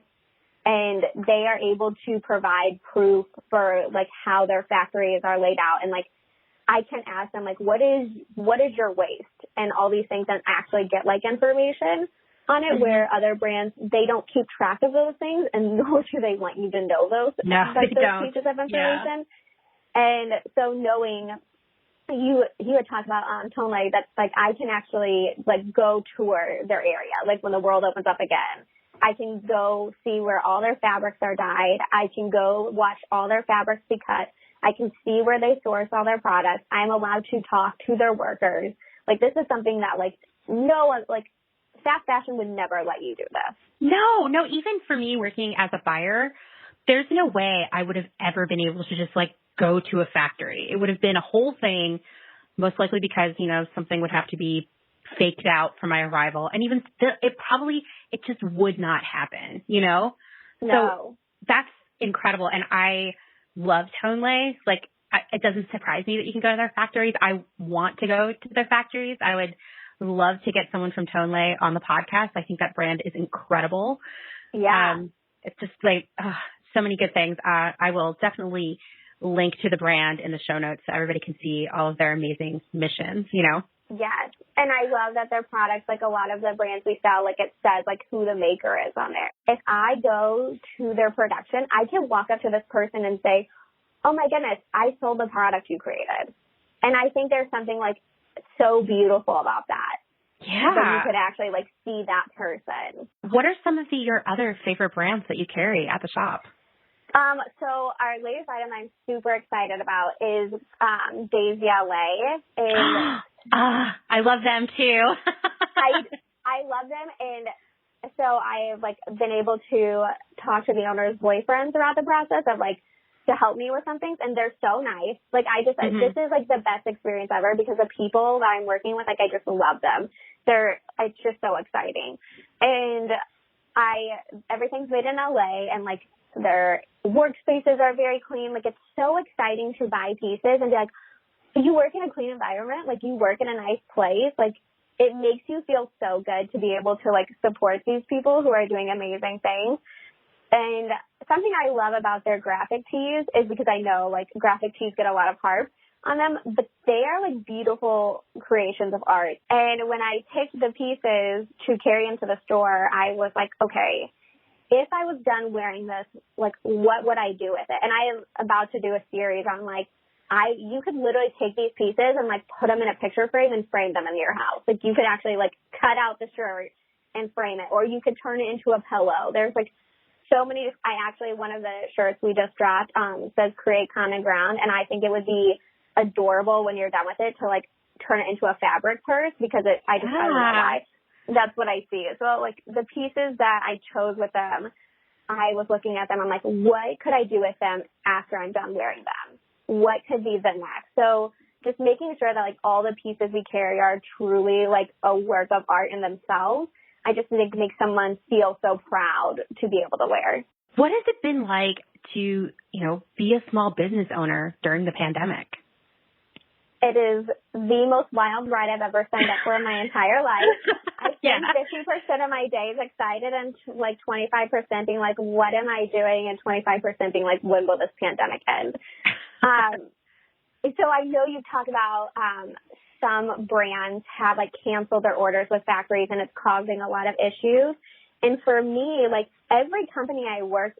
And they are able to provide proof for, like, how their factories are laid out. And, like, I can ask them, like, what is your waste and all these things, and actually get, like, information on it, where other brands, they don't keep track of those things, and nor do they want you to know those, like, those pieces of information. Yeah. And so knowing, you had talked about Tonley, that, like, I can actually, like, go tour their area, like, when the world opens up again. I can go see where all their fabrics are dyed. I can go watch all their fabrics be cut. I can see where they source all their products. I'm allowed to talk to their workers. Like, this is something that, like, no one, like, fast fashion would never let you do this. No, even for me working as a buyer, there's no way I would have ever been able to just, like, go to a factory. It would have been a whole thing, most likely because, you know, something would have to be faked out for my arrival. And even still, it just would not happen, you know? No. So that's incredible. And I love Tonley. Like, it doesn't surprise me that you can go to their factories. I want to go to their factories. I would love to get someone from Tonley on the podcast. I think that brand is incredible. Yeah. It's just like so many good things. I will definitely link to the brand in the show notes so everybody can see all of their amazing missions, you know? Yes. And I love that their products, like a lot of the brands we sell, like it says like who the maker is on there. If I go to their production, I can walk up to this person and say, oh my goodness, I sold the product you created. And I think there's something like so beautiful about that. Yeah. That you could actually like see that person. What are some of your other favorite brands that you carry at the shop? So our latest item I'm super excited about is Daisy LA. And I love them too. I love them, and so I've like been able to talk to the owner's boyfriend throughout the process of like to help me with some things, and they're so nice. Like, this is, like, the best experience ever because the people that I'm working with, like, I just love them. It's just so exciting. And everything's made in LA, and, like, their workspaces are very clean. Like, it's so exciting to buy pieces and be like, you work in a clean environment, like, you work in a nice place. Like, it makes you feel so good to be able to, like, support these people who are doing amazing things. And something I love about their graphic tees is because I know, like, graphic tees get a lot of harp on them, but they are, like, beautiful creations of art. And when I picked the pieces to carry into the store, I was like, okay, if I was done wearing this, like, what would I do with it? And I am about to do a series on, like, you could literally take these pieces and, like, put them in a picture frame and frame them in your house. Like, you could actually, like, cut out the shirt and frame it, or you could turn it into a pillow. There's, like, so many. One of the shirts we just dropped says create common ground, and I think it would be adorable when you're done with it to, like, turn it into a fabric purse because I don't know why. That's what I see. So, like, the pieces that I chose with them, I was looking at them. I'm like, what could I do with them after I'm done wearing them? What could be the next? So just making sure that, like, all the pieces we carry are truly, like, a work of art in themselves. I just think it makes someone feel so proud to be able to wear. What has it been like to, be a small business owner during the pandemic? It is the most wild ride I've ever signed up for in my entire life. I spend 50% of my days excited and, like, 25% being like, what am I doing? And 25% being like, when will this pandemic end? So I know you've talked about some brands have, like, canceled their orders with factories, and it's causing a lot of issues. And for me, like, every company I work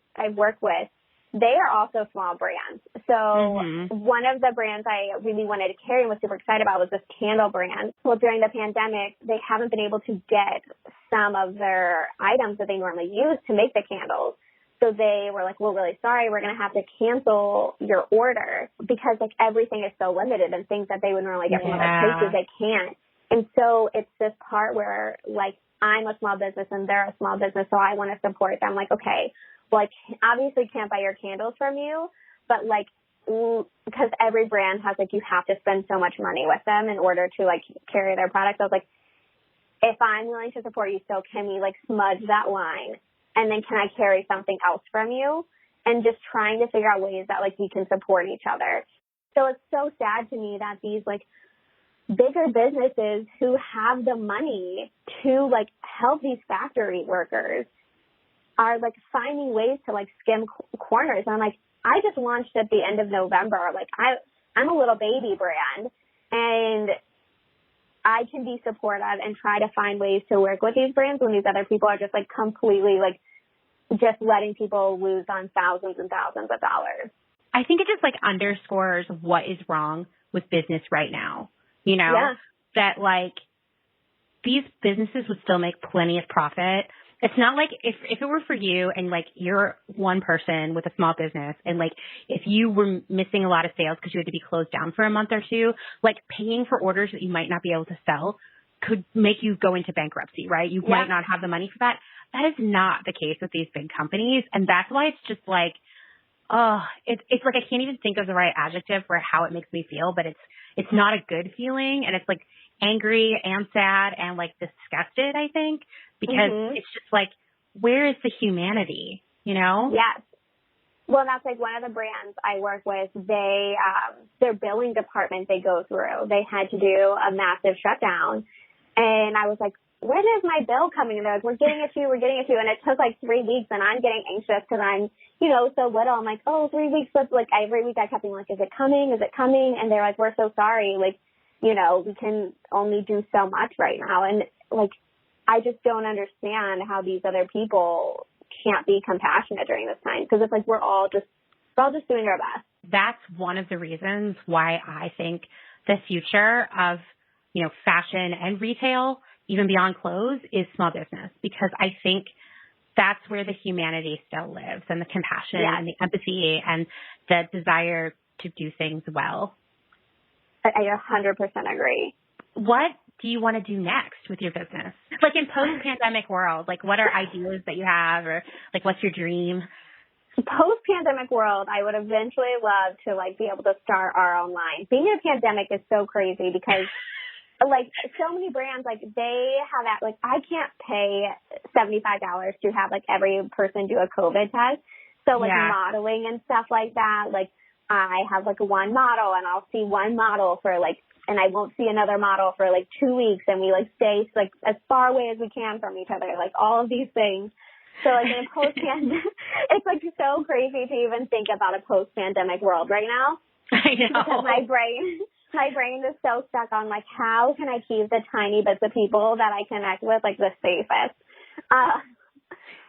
with, they are also small brands. So one of the brands I really wanted to carry and was super excited about was this candle brand. Well, during the pandemic, they haven't been able to get some of their items that they normally use to make the candles. So they were like, we're really sorry, we're going to have to cancel your order because, like, everything is so limited and things that they would normally get from other places, they can't. And so it's this part where, like, I'm a small business and they're a small business, so I want to support them. Like, okay, well, I obviously can't buy your candles from you, but, like, because every brand has, like, you have to spend so much money with them in order to, like, carry their product. I was like, if I'm willing to support you, so can we, like, smudge that line? And then can I carry something else from you? And just trying to figure out ways that, like, we can support each other. So it's so sad to me that these, like, bigger businesses who have the money to, like, help these factory workers are, like, finding ways to, like, skim corners. And I'm like, I just launched at the end of November. Like, I'm a little baby brand, and I can be supportive and try to find ways to work with these brands when these other people are just, like, completely, like, just letting people lose on thousands and thousands of dollars. I think it just, like, underscores what is wrong with business right now. That, like, these businesses would still make plenty of profit. It's not like if it were for you and, like, you're one person with a small business and, like, if you were missing a lot of sales because you had to be closed down for a month or two, like, paying for orders that you might not be able to sell could make you go into bankruptcy, right? You might not have the money for that. That is not the case with these big companies. And that's why it's just like, it's like I can't even think of the right adjective for how it makes me feel, but it's not a good feeling. And it's, like, angry and sad and, like, disgusted, I think, because it's just like, where is the humanity, Yes. Well, that's, like, one of the brands I work with. Their billing department they go through, they had to do a massive shutdown. And I was like, when is my bill coming? And they're like, we're getting it to you. And it took, like, 3 weeks, and I'm getting anxious because I'm, so little. I'm like, 3 weeks. But, like, every week I kept being like, is it coming? And they're like, we're so sorry. Like, we can only do so much right now. And, like, I just don't understand how these other people can't be compassionate during this time, because it's like we're all just doing our best. That's one of the reasons why I think the future of, fashion and retail, even beyond clothes, is small business, because I think that's where the humanity still lives, and the compassion and the empathy and the desire to do things well. I 100% agree. What do you want to do next with your business? Like, in post-pandemic world, like, what are ideas that you have, or, like, what's your dream? post-pandemic world, I would eventually love to, like, be able to start our own line. Being in a pandemic is so crazy because, like, so many brands, like, they have that, like, I can't pay $75 to have, like, every person do a COVID test. So, like, modeling and stuff like that, like, I have, like, one model, and I'll see one model for, like, and I won't see another model for, like, 2 weeks, and we, like, stay, like, as far away as we can from each other, like, all of these things. So, like, in a post-pandemic, it's, like, so crazy to even think about a post-pandemic world right now. I know. Because my brain is so stuck on, like, how can I keep the tiny bits of people that I connect with, like, the safest?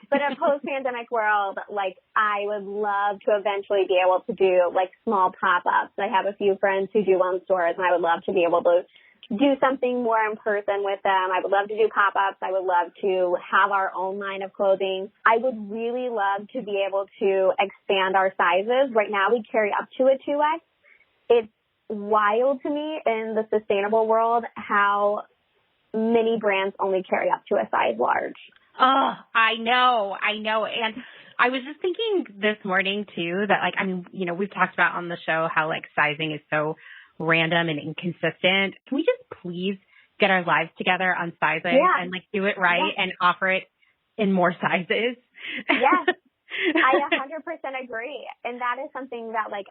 But in a post-pandemic world, like, I would love to eventually be able to do, like, small pop-ups. I have a few friends who do own stores, and I would love to be able to do something more in person with them. I would love to do pop-ups. I would love to have our own line of clothing. I would really love to be able to expand our sizes. Right now, we carry up to a 2X. It's wild to me in the sustainable world how many brands only carry up to a size large. Oh, I know. And I was just thinking this morning, too, that, like, I mean, you know, we've talked about on the show how, like, sizing is so random and inconsistent. Can we just please get our lives together on sizing and, like, do it right and offer it in more sizes? Yes, I 100% agree. And that is something that, like,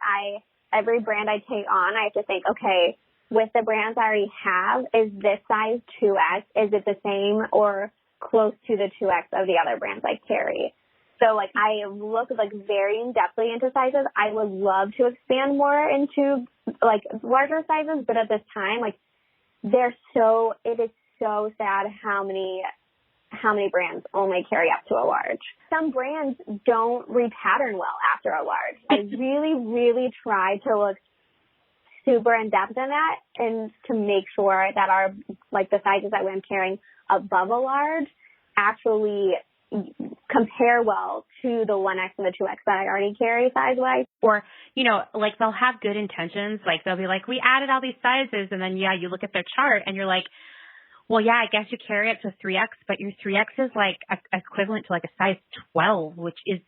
every brand I take on, I have to think, okay, with the brands I already have, is this size 2X? Is it the same or close to the 2X of the other brands I carry? So, like, I look, like, very in-depthly into sizes. I would love to expand more into, like, larger sizes, but at this time, like, it is so sad how many brands only carry up to a large. Some brands don't repattern well after a large. I really, really try to look super in-depth in that and to make sure that our, like, the sizes that I'm carrying above a large actually compare well to the 1X and the 2X that I already carry size-wise. Or, you know, like, they'll have good intentions. Like, they'll be like, we added all these sizes. And then, you look at their chart and you're like, well, yeah, I guess you carry it to 3X, but your 3X is, like, equivalent to, like, a size 12, which is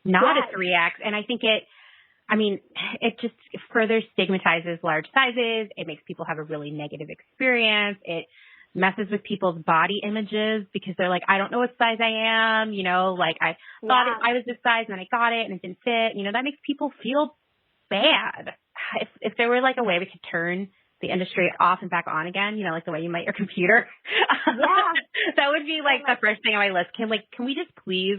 not a 3X. And I think it just further stigmatizes large sizes. It makes people have a really negative experience. It messes with people's body images because they're like, I don't know what size I am, like I thought I was this size and then I got it and it didn't fit. That makes people feel bad. If there were like a way we could turn the industry off and back on again, like the way you might your computer, that would be like the first thing on my list. Can we just please,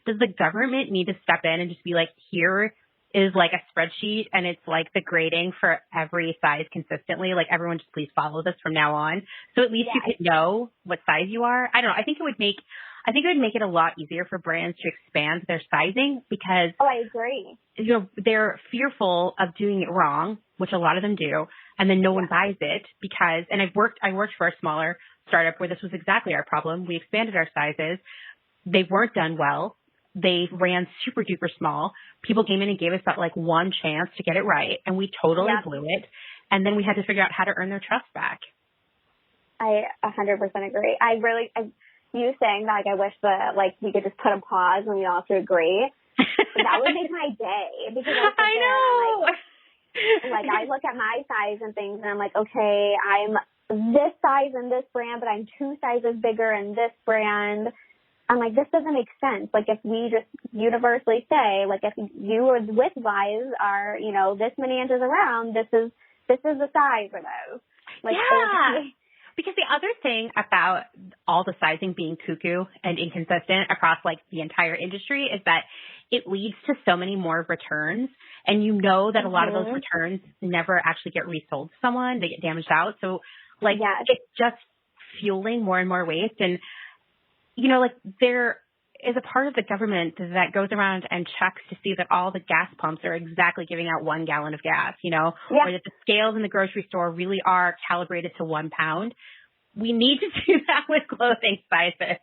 does the government need to step in and just be like, here is like a spreadsheet and it's like the grading for every size consistently. Like everyone just please follow this from now on. So at least you could know what size you are. I don't know. I think it would make it a lot easier for brands to expand their sizing because I agree. They're fearful of doing it wrong, which a lot of them do. And then no one buys it because, and I worked for a smaller startup where this was exactly our problem. We expanded our sizes. They weren't done well. They ran super duper small. People came in and gave us that like one chance to get it right. And we totally blew it. And then we had to figure out how to earn their trust back. I 100% agree. You saying that, I wish that we could just put a pause and we all have to agree. That would make my day because I know. I look at my size and things and I'm like, okay, I'm this size in this brand, but I'm 2 sizes bigger in this brand. I'm like, this doesn't make sense. If we just universally say, if you or width wise are, this many inches around, this is the size for those. Because the other thing about all the sizing being cuckoo and inconsistent across the entire industry is that it leads to so many more returns. And that a lot of those returns never actually get resold to someone. They get damaged out. So it's just fueling more and more waste. And, there is a part of the government that goes around and checks to see that all the gas pumps are exactly giving out 1 gallon of gas, or that the scales in the grocery store really are calibrated to 1 pound. We need to do that with clothing sizes.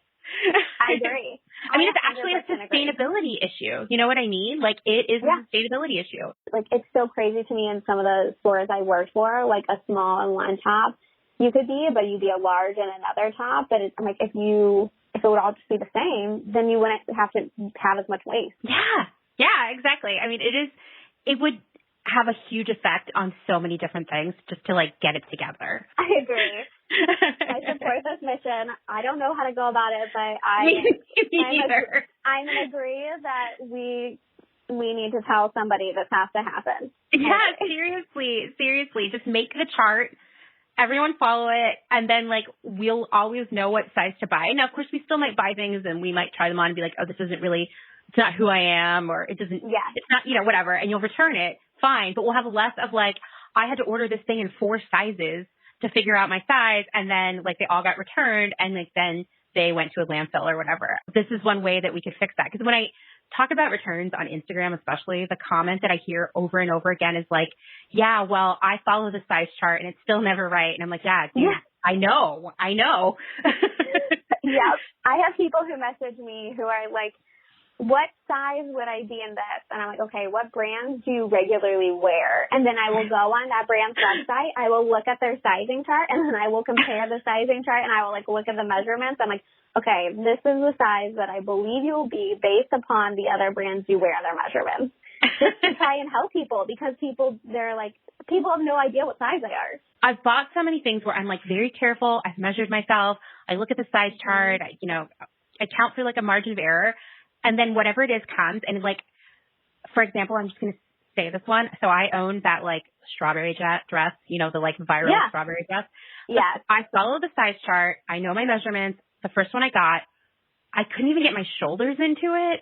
I agree. It's actually a sustainability issue. You know what I mean? It is a sustainability issue. It's so crazy to me in some of the stores I worked for, a small in one top, you could be, but you'd be a large in another top. But if it would all just be the same, then you wouldn't have to have as much waste. Yeah. Yeah, exactly. I mean, it would have a huge effect on so many different things just to like get it together. I agree. I support this mission. I don't know how to go about it, but I'm going to agree that we need to tell somebody this has to happen. Yeah, seriously. Just make the chart. Everyone follow it, and then, like, we'll always know what size to buy. Now, of course, we still might buy things, and we might try them on and be like, oh, this isn't really, it's not who I am, or it's not, whatever, and you'll return it, fine. But we'll have less of, like, I had to order this thing in 4 sizes to figure out my size, and then, like, they all got returned, and, like, then they went to a landfill or whatever. This is one way that we could fix that. Because when I talk about returns on Instagram, especially, the comment that I hear over and over again is like, yeah, well, I follow the size chart and it's still never right. And I'm like, yeah, dude, I know. Yeah. I have people who message me who are like, what size would I be in this? And I'm like, okay, what brands do you regularly wear? And then I will go on that brand's website. I will look at their sizing chart, and then I will compare the sizing chart, and I will, like, look at the measurements. I'm like, okay, this is the size that I believe you'll be based upon the other brands you wear their measurements. Just to try and help people, because people have no idea what size they are. I've bought so many things where I'm, like, very careful. I've measured myself. I look at the size chart. I account for, like, a margin of error. And then whatever it is comes, and, like, for example, I'm just going to say this one. So I own that, like, strawberry dress, the, like, viral strawberry dress. Yeah. I follow the size chart. I know my measurements. The first one I got, I couldn't even get my shoulders into it.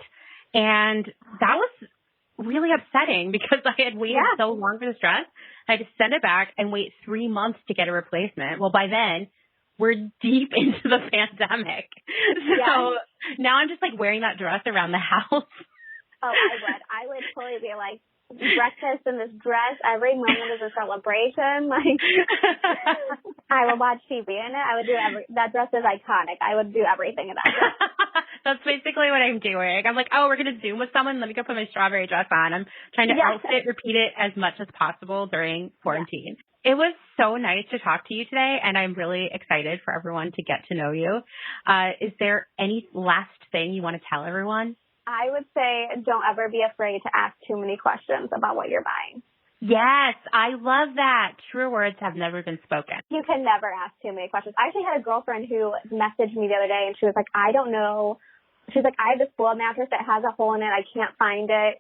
And that was really upsetting because I had waited so long for this dress. I had to send it back and wait 3 months to get a replacement. Well, by then, we're deep into the pandemic. So now I'm just, like, wearing that dress around the house. Oh, I would totally be like, breakfast in this dress. Every moment is a celebration. Like, I would watch TV in it. I would do that dress is iconic. I would do everything in that dress. That's basically what I'm doing. I'm like, oh, we're going to Zoom with someone. Let me go put my strawberry dress on. I'm trying to outfit, repeat it as much as possible during quarantine. Yeah. It was so nice to talk to you today, and I'm really excited for everyone to get to know you. Is there any last thing you want to tell everyone? I would say don't ever be afraid to ask too many questions about what you're buying. Yes, I love that. Truer words have never been spoken. You can never ask too many questions. I actually had a girlfriend who messaged me the other day, and she was like, I don't know. She's like, I have this blow mattress that has a hole in it. I can't find it.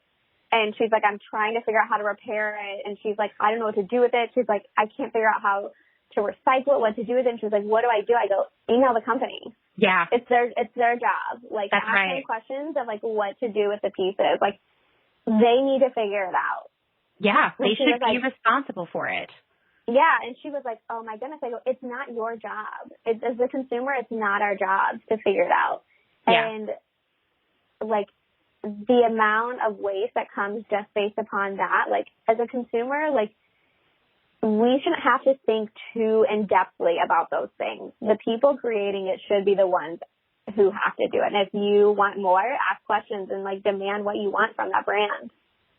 And she's like, I'm trying to figure out how to repair it. And she's like, I don't know what to do with it. She's like, I can't figure out how to recycle it, what to do with it. And she's like, what do? I go, email the company. Yeah. It's their job. Like, that's ask right. them questions of, like, what to do with the pieces. Like, they need to figure it out. Yeah, they should be responsible for it. Yeah, and she was like, oh, my goodness. I go, it's not your job. As a consumer, it's not our job to figure it out. Yeah. And, like, the amount of waste that comes just based upon that, like, as a consumer, like, we shouldn't have to think too in-depthly about those things. The people creating it should be the ones who have to do it. And if you want more, ask questions and, like, demand what you want from that brand.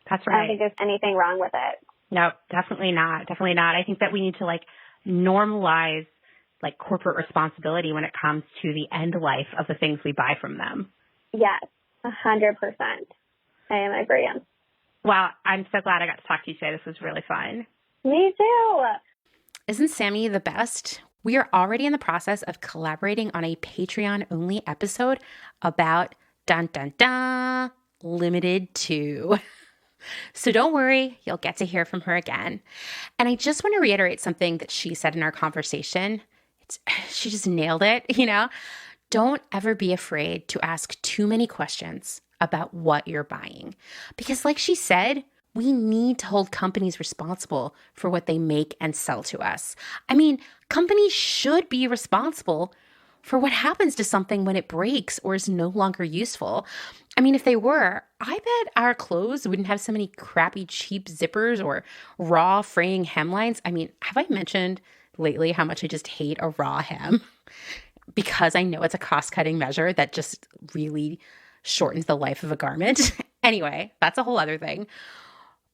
That's right. I don't think there's anything wrong with it. No, definitely not. Definitely not. I think that we need to, like, normalize, like, corporate responsibility when it comes to the end life of the things we buy from them. Yes, 100%. I am agreeing. Wow, I'm so glad I got to talk to you today. This was really fun. Me too. Isn't Samie the best? We are already in the process of collaborating on a Patreon-only episode about dun dun dun limited to. So don't worry, you'll get to hear from her again. And I just want to reiterate something that she said in our conversation. She just nailed it, you know? Don't ever be afraid to ask too many questions about what you're buying. Because like she said, we need to hold companies responsible for what they make and sell to us. I mean, companies should be responsible for what happens to something when it breaks or is no longer useful. I mean, if they were, I bet our clothes wouldn't have so many crappy, cheap zippers or raw fraying hemlines. I mean, have I mentioned lately how much I just hate a raw hem? Because I know it's a cost-cutting measure that just really shortens the life of a garment. Anyway, that's a whole other thing.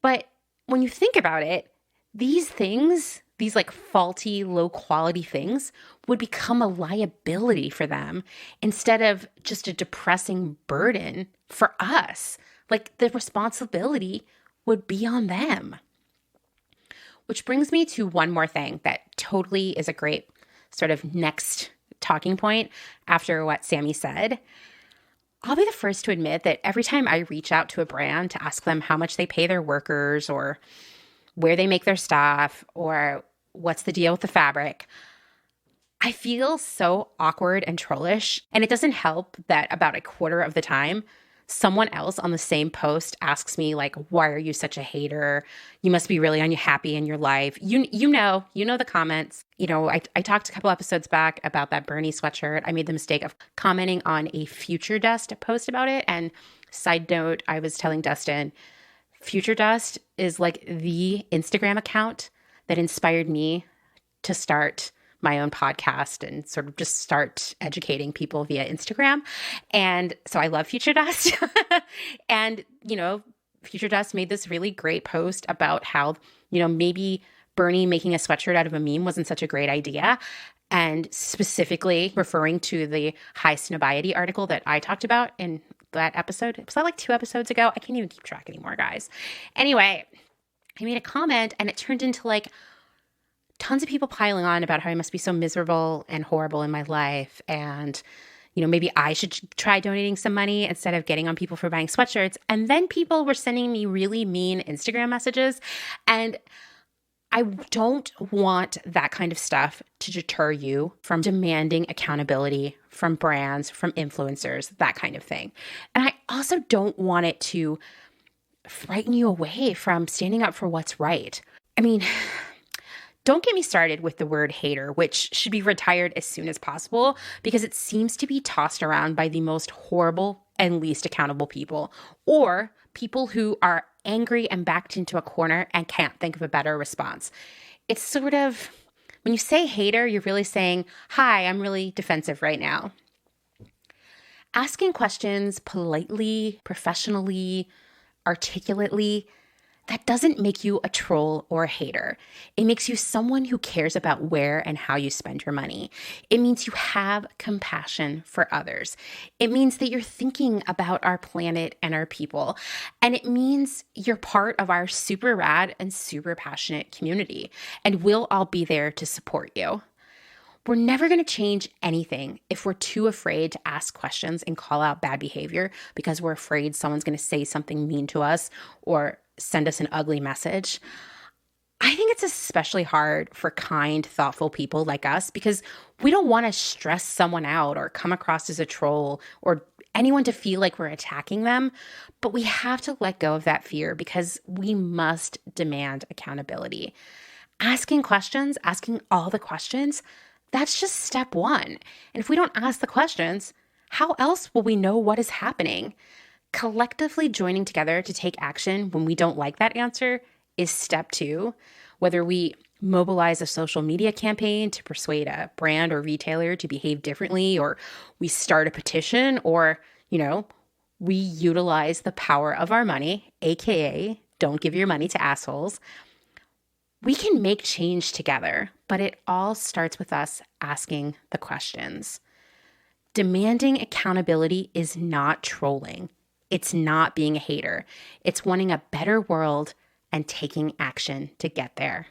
But when you think about it, these things, these like faulty, low-quality things would become a liability for them instead of just a depressing burden for us. Like the responsibility would be on them. Which brings me to one more thing that totally is a great sort of next talking point after what Samie said. I'll be the first to admit that every time I reach out to a brand to ask them how much they pay their workers or where they make their stuff or what's the deal with the fabric, I feel so awkward and trollish. And it doesn't help that about a quarter of the time, someone else on the same post asks me like, why are you such a hater? You must be really unhappy in your life. You know the comments. You know, I talked a couple episodes back about that Bernie sweatshirt. I made the mistake of commenting on a Future Dust post about it. And side note, I was telling Dustin, Future Dust is like the Instagram account that inspired me to start my own podcast and sort of just start educating people via Instagram. And so I love Future Dust. And, you know, Future Dust made this really great post about how, you know, maybe Bernie making a sweatshirt out of a meme wasn't such a great idea. And specifically referring to the high snobiety article that I talked about in that episode. Was that like 2 episodes ago? I can't even keep track anymore, guys. Anyway, I made a comment and it turned into like tons of people piling on about how I must be so miserable and horrible in my life. And, you know, maybe I should try donating some money instead of getting on people for buying sweatshirts. And then people were sending me really mean Instagram messages. And I don't want that kind of stuff to deter you from demanding accountability from brands, from influencers, that kind of thing. And I also don't want it to frighten you away from standing up for what's right. I mean, don't get me started with the word hater, which should be retired as soon as possible because it seems to be tossed around by the most horrible and least accountable people, or people who are angry and backed into a corner and can't think of a better response. It's sort of, when you say hater, you're really saying, hi, I'm really defensive right now. Asking questions politely, professionally, articulately, that doesn't make you a troll or a hater. It makes you someone who cares about where and how you spend your money. It means you have compassion for others. It means that you're thinking about our planet and our people. And it means you're part of our super rad and super passionate community. And we'll all be there to support you. We're never going to change anything if we're too afraid to ask questions and call out bad behavior because we're afraid someone's going to say something mean to us or send us an ugly message. I think it's especially hard for kind, thoughtful people like us because we don't want to stress someone out or come across as a troll or anyone to feel like we're attacking them. But we have to let go of that fear because we must demand accountability. Asking questions, asking all the questions, that's just step one. And if we don't ask the questions, how else will we know what is happening? Collectively joining together to take action when we don't like that answer is step 2. Whether we mobilize a social media campaign to persuade a brand or retailer to behave differently, or we start a petition, or, you know, we utilize the power of our money, aka don't give your money to assholes. We can make change together, but it all starts with us asking the questions. Demanding accountability is not trolling. It's not being a hater. It's wanting a better world and taking action to get there.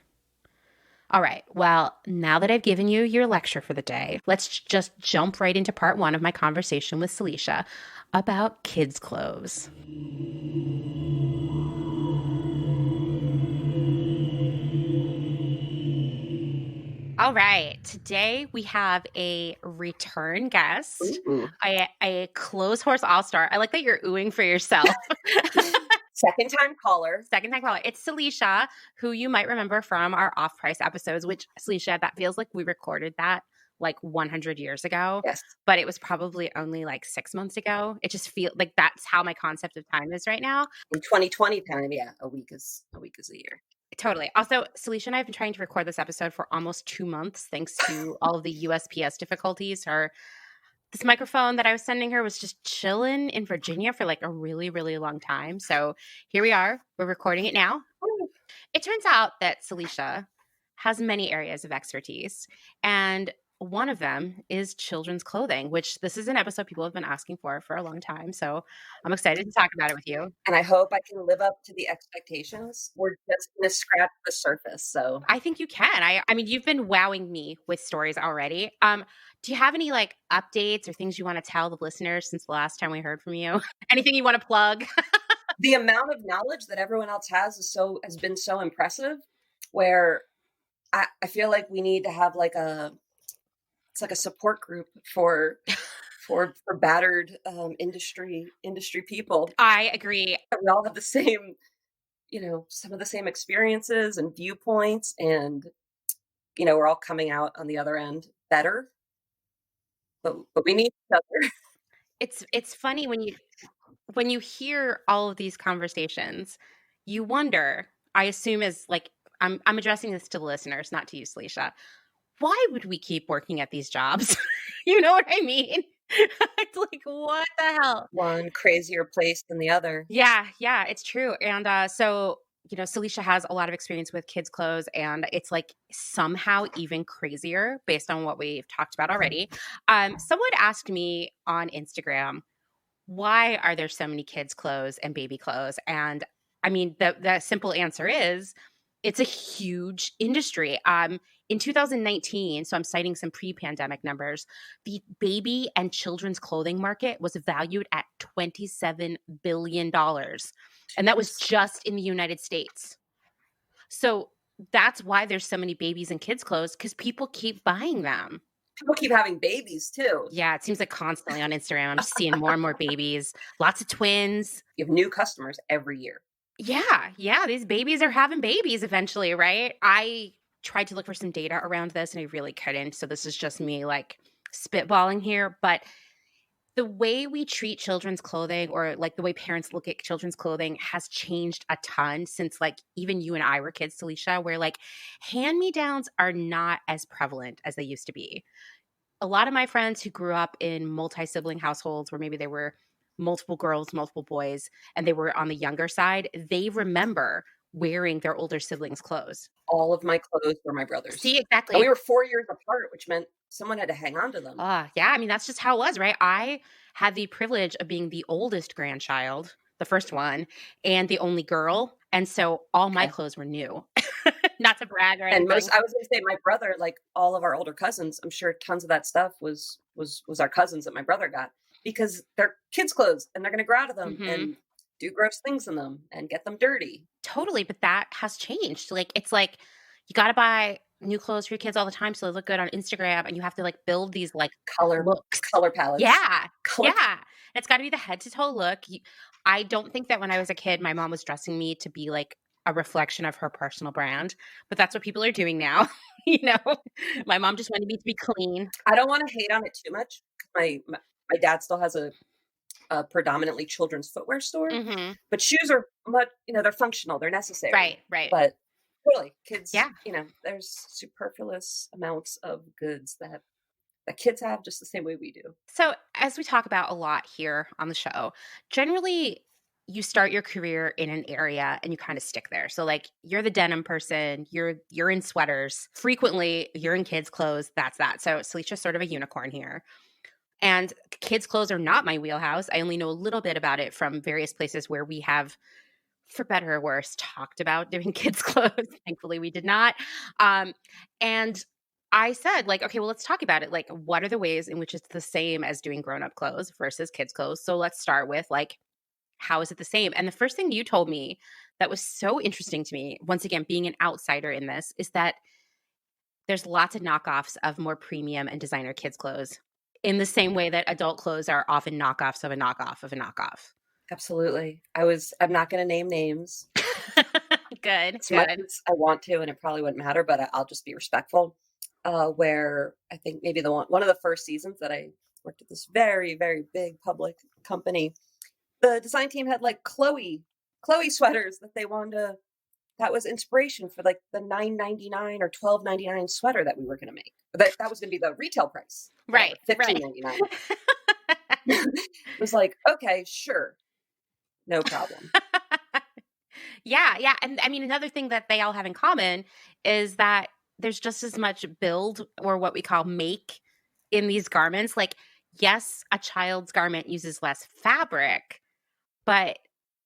All right, well, now that I've given you your lecture for the day, let's just jump right into part 1 of my conversation with Salisha about kids' clothes. All right. Today we have a return guest, a Clotheshorse all-star. I like that you're oohing for yourself. Second time caller. It's Salisha, who you might remember from our off-price episodes, which, Salisha, that feels like we recorded that like 100 years ago. Yes. But it was probably only like 6 months ago. It just feels like that's how my concept of time is right now. In 2020 time, yeah, a week is a year. Totally. Also, Salisha and I have been trying to record this episode for almost 2 months, thanks to all of the USPS difficulties. This microphone that I was sending her was just chilling in Virginia for like a really, really long time. So here we are. We're recording it now. It turns out that Salisha has many areas of expertise. And one of them is children's clothing, which this is an episode people have been asking for a long time. So I'm excited to talk about it with you. And I hope I can live up to the expectations. We're just going to scratch the surface. So I think you can. I mean, you've been wowing me with stories already. Do you have any like updates or things you want to tell the listeners since the last time we heard from you? Anything you want to plug? the amount of knowledge that everyone else has been so impressive, where I feel like we need to have like it's like a support group for battered industry people. I agree. We all have the same, some of the same experiences and viewpoints, and we're all coming out on the other end better. But we need each other. It's funny when you hear all of these conversations, you wonder, I assume as like I'm addressing this to the listeners, not to you, Salisha. Why would we keep working at these jobs? You know what I mean? It's like, what the hell? One crazier place than the other. Yeah, it's true. And so, Salisha has a lot of experience with kids' clothes, and it's like somehow even crazier based on what we've talked about already. Someone asked me on Instagram, why are there so many kids' clothes and baby clothes? And I mean, the simple answer is it's a huge industry. In 2019, so I'm citing some pre-pandemic numbers, the baby and children's clothing market was valued at $27 billion. And that was just in the United States. So that's why there's so many babies and kids' clothes, because people keep buying them. People keep having babies too. Yeah, it seems like constantly on Instagram, I'm just seeing more and more babies, lots of twins. You have new customers every year. Yeah, these babies are having babies eventually, right? I tried to look for some data around this and I really couldn't. So this is just me like spitballing here. But the way we treat children's clothing, or like the way parents look at children's clothing, has changed a ton since like even you and I were kids, Salisha, where like hand-me-downs are not as prevalent as they used to be. A lot of my friends who grew up in multi-sibling households where maybe there were multiple girls, multiple boys, and they were on the younger side, they remember wearing their older siblings' clothes. All of my clothes were my brother's. See, exactly. And we were 4 years apart, which meant someone had to hang on to them. Yeah, I mean, that's just how it was, right? I had the privilege of being the oldest grandchild, the first one, and the only girl. And so all my clothes were new. Not to brag or anything. And I was going to say, my brother, like all of our older cousins, I'm sure tons of that stuff was our cousins that my brother got, because they're kids' clothes and they're going to grow out of them and do gross things in them and get them dirty. Totally. But that has changed. Like, it's like you got to buy new clothes for your kids all the time so they look good on Instagram, and you have to like build these like color palettes. Yeah. And it's got to be the head to toe look. I don't think that when I was a kid, my mom was dressing me to be like a reflection of her personal brand, but that's what people are doing now. My mom just wanted me to be clean. I don't want to hate on it too much. My dad still has a predominantly children's footwear store, but shoes are much, they're functional, they're necessary. Right. But really, kids, there's superfluous amounts of goods that kids have just the same way we do. So as we talk about a lot here on the show, generally you start your career in an area and you kind of stick there. So like you're the denim person, you're in sweaters. Frequently you're in kids' clothes. That's that. So Salisha's sort of a unicorn here. And kids' clothes are not my wheelhouse. I only know a little bit about it from various places where we have, for better or worse, talked about doing kids' clothes. Thankfully we did not. And I said, like, okay, well, let's talk about it. Like, what are the ways in which it's the same as doing grown-up clothes versus kids' clothes? So let's start with like, how is it the same? And the first thing you told me that was so interesting to me, once again, being an outsider in this, is that there's lots of knockoffs of more premium and designer kids' clothes, in the same way that adult clothes are often knockoffs of a knockoff of a knockoff. Absolutely. I'm not going to name names. Good. As much as I want to, and it probably wouldn't matter, but I'll just be respectful. Where I think maybe one of the first seasons that I worked at this very, very big public company, the design team had like Chloe sweaters that they wanted to, that was inspiration for like the $9.99 or $12.99 sweater that we were going to make. That was going to be the retail price. Right. $15.99. It was like, okay, sure. No problem. Yeah. And I mean, another thing that they all have in common is that there's just as much build or what we call make in these garments. Like, yes, a child's garment uses less fabric, but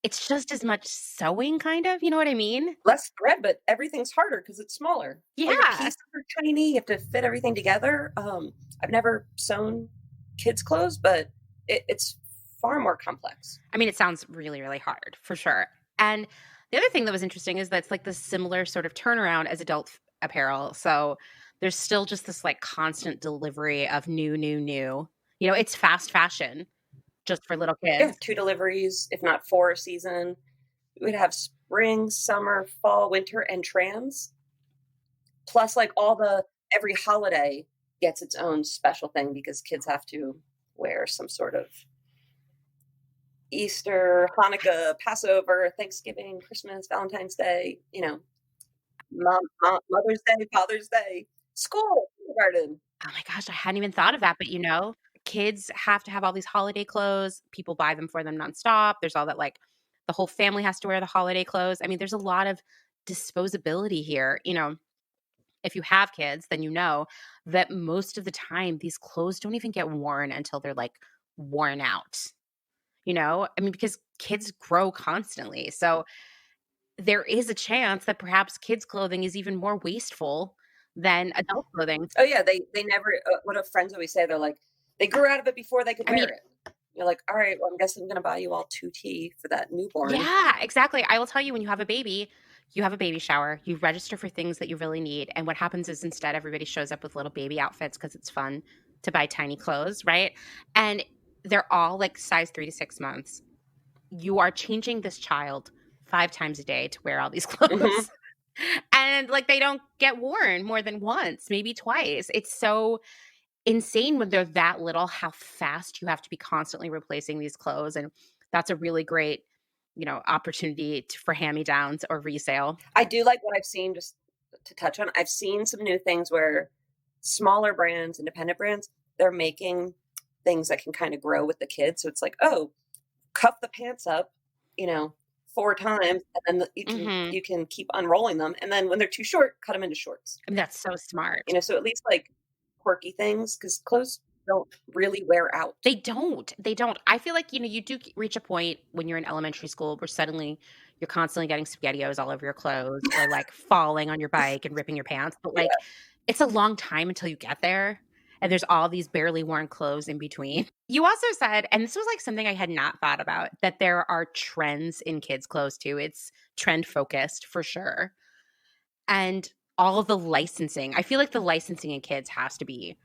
it's just as much sewing, kind of. You know what I mean? Less thread, but everything's harder because it's smaller. Yeah. All the pieces are tiny. You have to fit everything together. I've never sewn kids' clothes, but it's far more complex. I mean, it sounds really, really hard for sure. And the other thing that was interesting is that it's like this similar sort of turnaround as adult apparel. So there's still just this like constant delivery of new. You know, it's fast fashion just for little kids. Yeah, 2 deliveries, if not 4 a season. We'd have spring, summer, fall, winter, and trans. Plus, like every holiday gets its own special thing because kids have to wear some sort of Easter, Hanukkah, Passover, Thanksgiving, Christmas, Valentine's Day, you know, Mother's Day, Father's Day, school, kindergarten. Oh my gosh, I hadn't even thought of that. But you know, kids have to have all these holiday clothes. People buy them for them nonstop. There's all that, like, the whole family has to wear the holiday clothes. I mean, there's a lot of disposability here. You know, if you have kids, then you know that most of the time these clothes don't even get worn until they're like worn out. You know, I mean, because kids grow constantly. So there is a chance that perhaps kids' clothing is even more wasteful than adult clothing. Oh yeah, they never. What do friends always say? They're like, they grew out of it before they could wear it. You're like, all right, well, I guess I'm going to buy you all 2T for that newborn. Yeah, exactly. I will tell you, when you have a baby shower, you register for things that you really need. And what happens is instead everybody shows up with little baby outfits because it's fun to buy tiny clothes, right? And they're all like size 3 to 6 months. You are changing this child 5 times a day to wear all these clothes. Mm-hmm. And like they don't get worn more than once, maybe twice. It's so insane when they're that little how fast you have to be constantly replacing these clothes. And that's a really great, you know, opportunity for hand-me-downs or resale. I do like what I've seen, just to touch on. I've seen some new things where smaller brands, independent brands, they're making things that can kind of grow with the kids. So it's like, oh, cuff the pants up, you know, 4 times, and then you can keep unrolling them. And then when there too short, cut them into shorts. I mean, that's so smart. You know, so at least like quirky things, because clothes don't really wear out. They don't. I feel like, you know, you do reach a point when you're in elementary school where suddenly you're constantly getting SpaghettiOs all over your clothes or like falling on your bike and ripping your pants. But like, it's a long time until you get there. And there's all these barely worn clothes in between. You also said, and this was like something I had not thought about, that there are trends in kids' clothes too. It's trend focused for sure. And all of the licensing, I feel like the licensing in kids has to be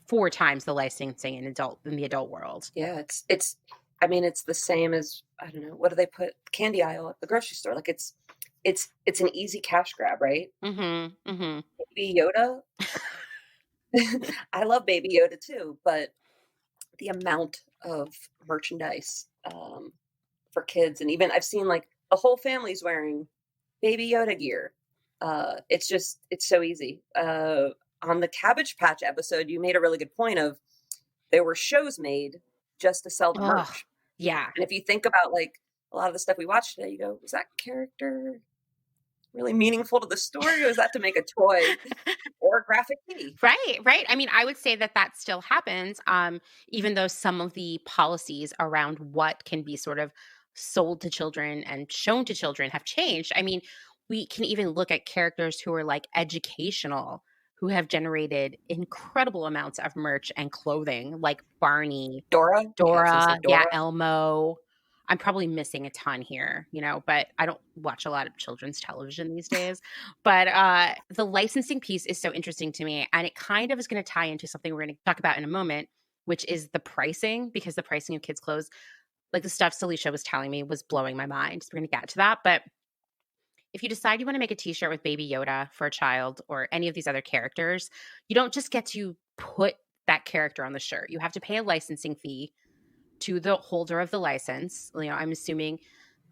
4 times the licensing in the adult world. Yeah, it's I mean, it's the same as, I don't know, what do they put candy aisle at the grocery store? Like it's an easy cash grab, right? Baby Yoda. I love Baby Yoda too, but the amount of merchandise for kids, and even I've seen like the whole family's wearing Baby Yoda gear. It's so easy. On the Cabbage Patch episode, you made a really good point of there were shows made just to sell the merch. Yeah. And if you think about like a lot of the stuff we watched today, you go, was that character really meaningful to the story, or is that to make a toy or a graphic tee? Right. I mean, I would say that still happens, even though some of the policies around what can be sort of sold to children and shown to children have changed. I mean, we can even look at characters who are like educational, who have generated incredible amounts of merch and clothing, like Barney, Dora, yeah, Elmo. I'm probably missing a ton here, you know, but I don't watch a lot of children's television these days. But the licensing piece is so interesting to me. And it kind of is going to tie into something we're going to talk about in a moment, which is the pricing, because the pricing of kids' clothes, like the stuff Salisha was telling me, was blowing my mind. So we're going to get to that. But if you decide you want to make a t-shirt with Baby Yoda for a child or any of these other characters, you don't just get to put that character on the shirt. You have to pay a licensing fee to the holder of the license. You know, I'm assuming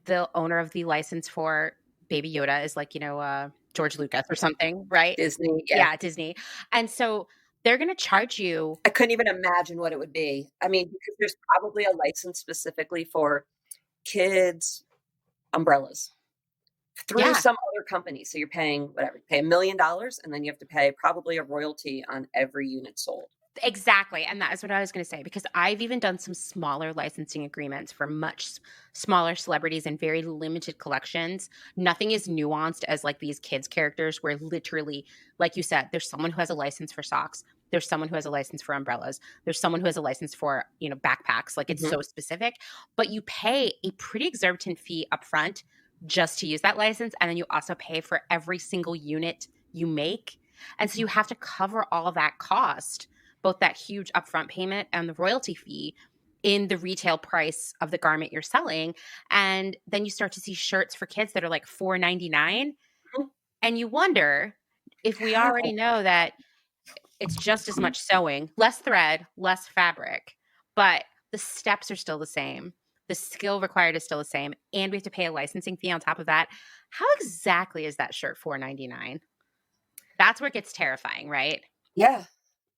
the owner of the license for Baby Yoda is like, you know, George Lucas or something, right? Disney. Yeah, Disney. And so they're going to charge you. I couldn't even imagine what it would be. I mean, because there's probably a license specifically for kids' umbrellas, through some other company. So you're paying whatever, you pay $1 million, and then you have to pay probably a royalty on every unit sold. Exactly. And that is what I was going to say, because I've even done some smaller licensing agreements for much smaller celebrities and very limited collections. Nothing is nuanced as like these kids characters where literally, like you said, there's someone who has a license for socks. There's someone who has a license for umbrellas. There's someone who has a license for, backpacks. Like it's so specific, but you pay a pretty exorbitant fee upfront just to use that license. And then you also pay for every single unit you make. And so you have to cover all of that cost, both that huge upfront payment and the royalty fee, in the retail price of the garment you're selling. And then you start to see shirts for kids that are like $4.99. And you wonder if we already know that it's just as much sewing, less thread, less fabric, but the steps are still the same. The skill required is still the same. And we have to pay a licensing fee on top of that. How exactly is that shirt $4.99? That's where it gets terrifying, right? Yeah.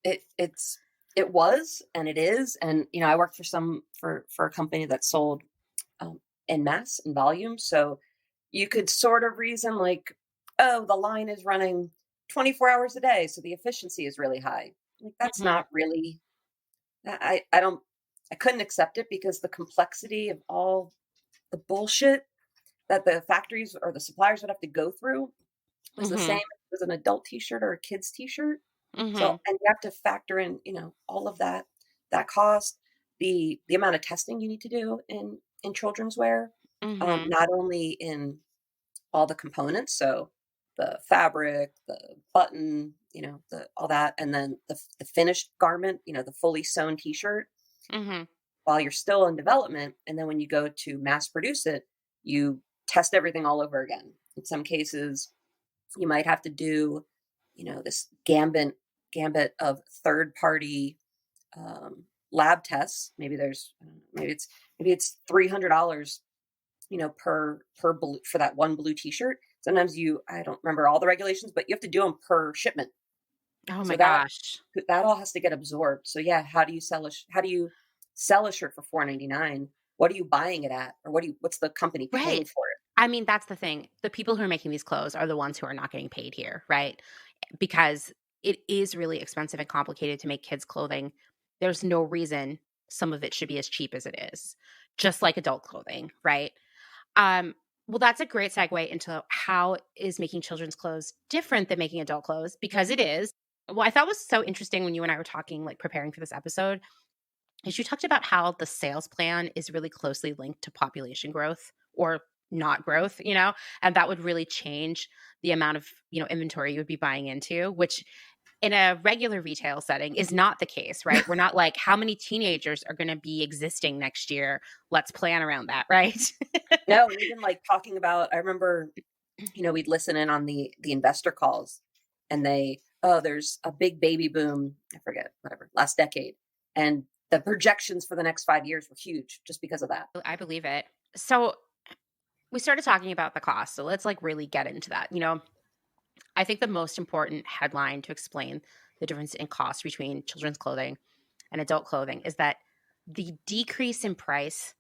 It was, and it is. And, I worked for a company that sold en masse, in volume. So you could sort of reason like, oh, the line is running 24 hours a day, so the efficiency is really high. Like that's not really, I couldn't accept it, because the complexity of all the bullshit that the factories or the suppliers would have to go through was the same as an adult t-shirt or a kid's t-shirt. So, and you have to factor in, all of that cost, the amount of testing you need to do in children's wear, not only in all the components, so the fabric, the button, all that, and then the finished garment, the fully sewn t-shirt, while you're still in development. And then when you go to mass produce it, you test everything all over again. In some cases, you might have to do, this gambit of third party lab tests. Maybe it's $300, per blue, for that one blue t-shirt. Sometimes I don't remember all the regulations, but you have to do them per shipment. Oh my gosh. That all has to get absorbed. So yeah, how do you sell a shirt for $4.99? What are you buying it at? Or what's the company paying for it? I mean, that's the thing. The people who are making these clothes are the ones who are not getting paid here, right? Because it is really expensive and complicated to make kids clothing. There's no reason some of it should be as cheap as it is, just like adult clothing, right? Well, that's a great segue into how is making children's clothes different than making adult clothes, because it is. What I thought was so interesting when you and I were talking, like preparing for this episode, is you talked about how the sales plan is really closely linked to population growth or not growth, and that would really change the amount of, inventory you would be buying into, which in a regular retail setting is not the case, right? We're not like, how many teenagers are going to be existing next year? Let's plan around that, right? No, even like talking about, I remember, we'd listen in on the investor calls, and there's a big baby boom, I forget, whatever, last decade. And the projections for the next 5 years were huge just because of that. I believe it. So we started talking about the cost. So let's like really get into that. I think the most important headline to explain the difference in cost between children's clothing and adult clothing is that the decrease in price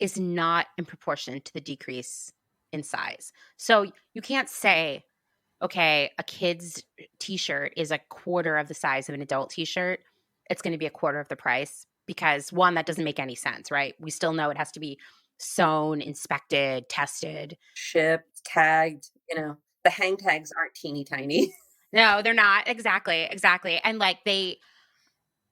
is not in proportion to the decrease in size. So you can't say, okay, a kid's t-shirt is a quarter of the size of an adult t-shirt. It's going to be a quarter of the price, because one, that doesn't make any sense, right? We still know it has to be sewn, inspected, tested, shipped, tagged, the hang tags aren't teeny tiny. No, they're not. Exactly. And like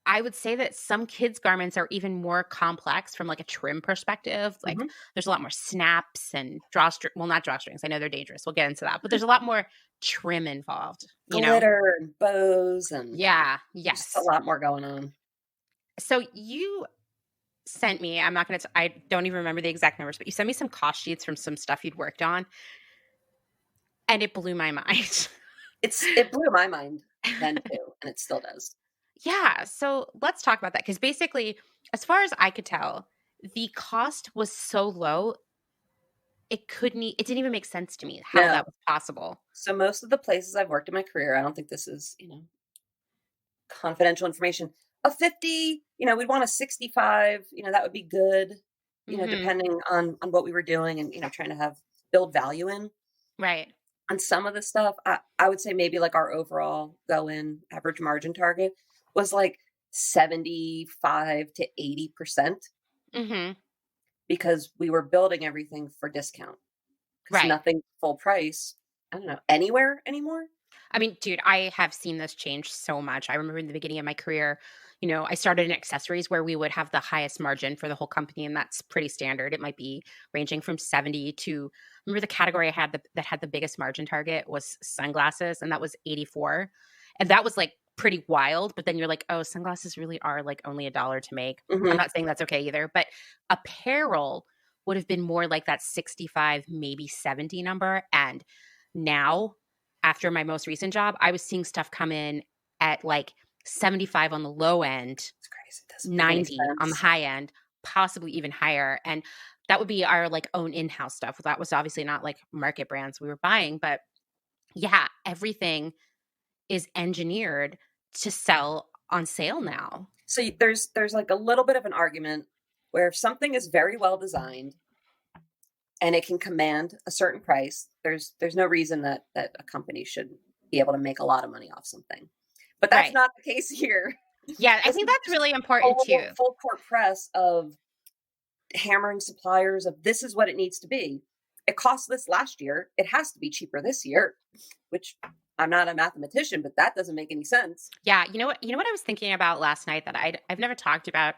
I would say that some kids' garments are even more complex from like a trim perspective. Like there's a lot more snaps and not drawstrings. I know they're dangerous. We'll get into that. But there's a lot more trim involved. Glitter and bows and yes. a lot more going on. So you sent me, I don't even remember the exact numbers, but you sent me some cost sheets from some stuff you'd worked on. And it blew my mind. It blew my mind then too, and it still does. Yeah. So let's talk about that. Because basically, as far as I could tell, the cost was so low, it didn't even make sense to me how that was possible. So most of the places I've worked in my career, I don't think this is, confidential information. A 50, we'd want a 65, that would be good, depending on what we were doing and, trying to build value in. Right. On some of the stuff, I would say maybe like our overall go-in average margin target was like 75 to 80% Mm-hmm. because we were building everything for discount because Right. nothing full price, I don't know, anywhere anymore. I mean, dude, I have seen this change so much. I remember in the beginning of my career, I started in accessories where we would have the highest margin for the whole company, and that's pretty standard. It might be ranging from 70 to, remember the category I had that had the biggest margin target was sunglasses, and that was 84. And that was like pretty wild. But then you're like, oh, sunglasses really are like only $1 to make. I'm not saying that's okay either, but apparel would have been more like that 65, maybe 70 number. And now, after my most recent job, I was seeing stuff come in at like 75 on the low end, It's crazy. It doesn't make any 90 on the sense. high end, possibly even higher. And that would be our like own in-house stuff. That was obviously not like market brands we were buying, but yeah, everything is engineered to sell on sale now. So there's like a little bit of an argument where if something is very well designed and it can command a certain price, there's no reason that a company should be able to make a lot of money off something. But that's Right. not the case here. Yeah, I think that's really important too. Full court press of hammering suppliers of this is what it needs to be. It cost this last year. It has to be cheaper this year, which I'm not a mathematician, but that doesn't make any sense. Yeah, you know what I was thinking about last night that I've never talked about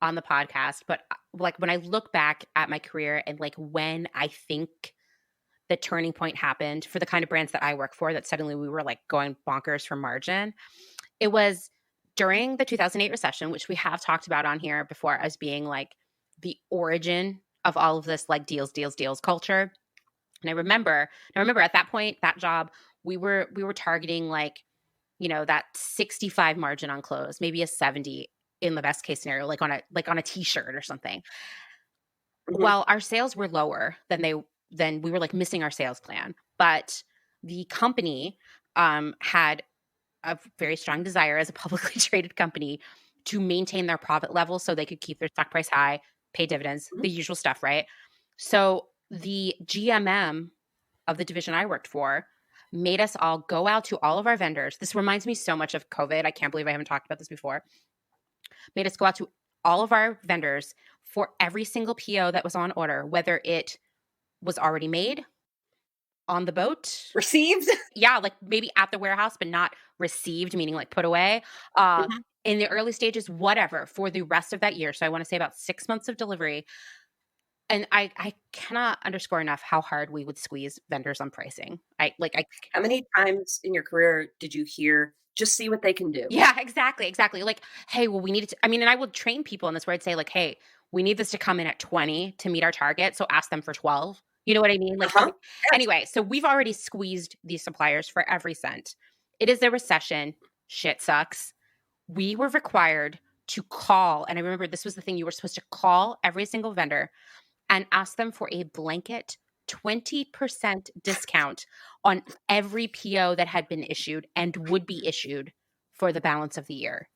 on the podcast, but like when I look back at my career and like when I think the turning point happened for the kind of brands that I work for, that suddenly we were like going bonkers for margin, it was during the 2008 recession, which we have talked about on here before as being like the origin of all of this like deals culture. And I remember at that point, that job, we were targeting like, that 65 margin on clothes, maybe a 70 in the best case scenario, like on a t-shirt or something. Well, our sales were lower than we were like missing our sales plan. But the company had a very strong desire as a publicly traded company to maintain their profit level so they could keep their stock price high, pay dividends, the usual stuff, right? So the GMM of the division I worked for made us all go out to all of our vendors. This reminds me so much of COVID. I can't believe I haven't talked about this before. Made us go out to all of our vendors for every single PO that was on order, whether it was already made, on the boat, received, yeah, like maybe at the warehouse, but not received, meaning like put away, in the early stages, whatever, for the rest of that year. So I want to say about 6 months of delivery. And I cannot underscore enough how hard we would squeeze vendors on pricing. How many times in your career did you hear, just see what they can do? Yeah, exactly. Like, hey, well, we need to, and I would train people in this where I'd say like, hey, we need this to come in at 20 to meet our target. So ask them for 12. You know what I mean? Like, anyway, so we've already squeezed these suppliers for every cent. It is a recession. Shit sucks. We were required to call. And I remember this was the thing, you were supposed to call every single vendor and ask them for a blanket 20% discount on every PO that had been issued and would be issued for the balance of the year.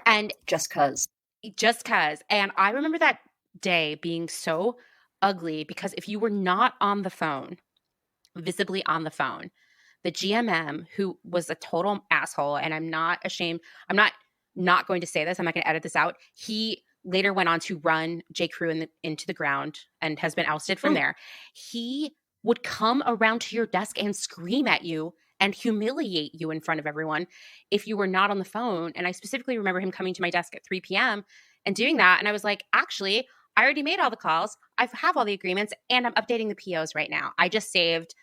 And just cause. And I remember that day being so ugly because if you were not on the phone, visibly on the phone, the GMM, who was a total asshole, and I'm not ashamed, I'm not going to say this, I'm not going to edit this out. He later went on to run J. Crew into the ground and has been ousted from there. He would come around to your desk and scream at you and humiliate you in front of everyone if you were not on the phone. And I specifically remember him coming to my desk at 3 p.m. and doing that. And I was like, actually, I already made all the calls. I have all the agreements and I'm updating the POs right now. I just saved,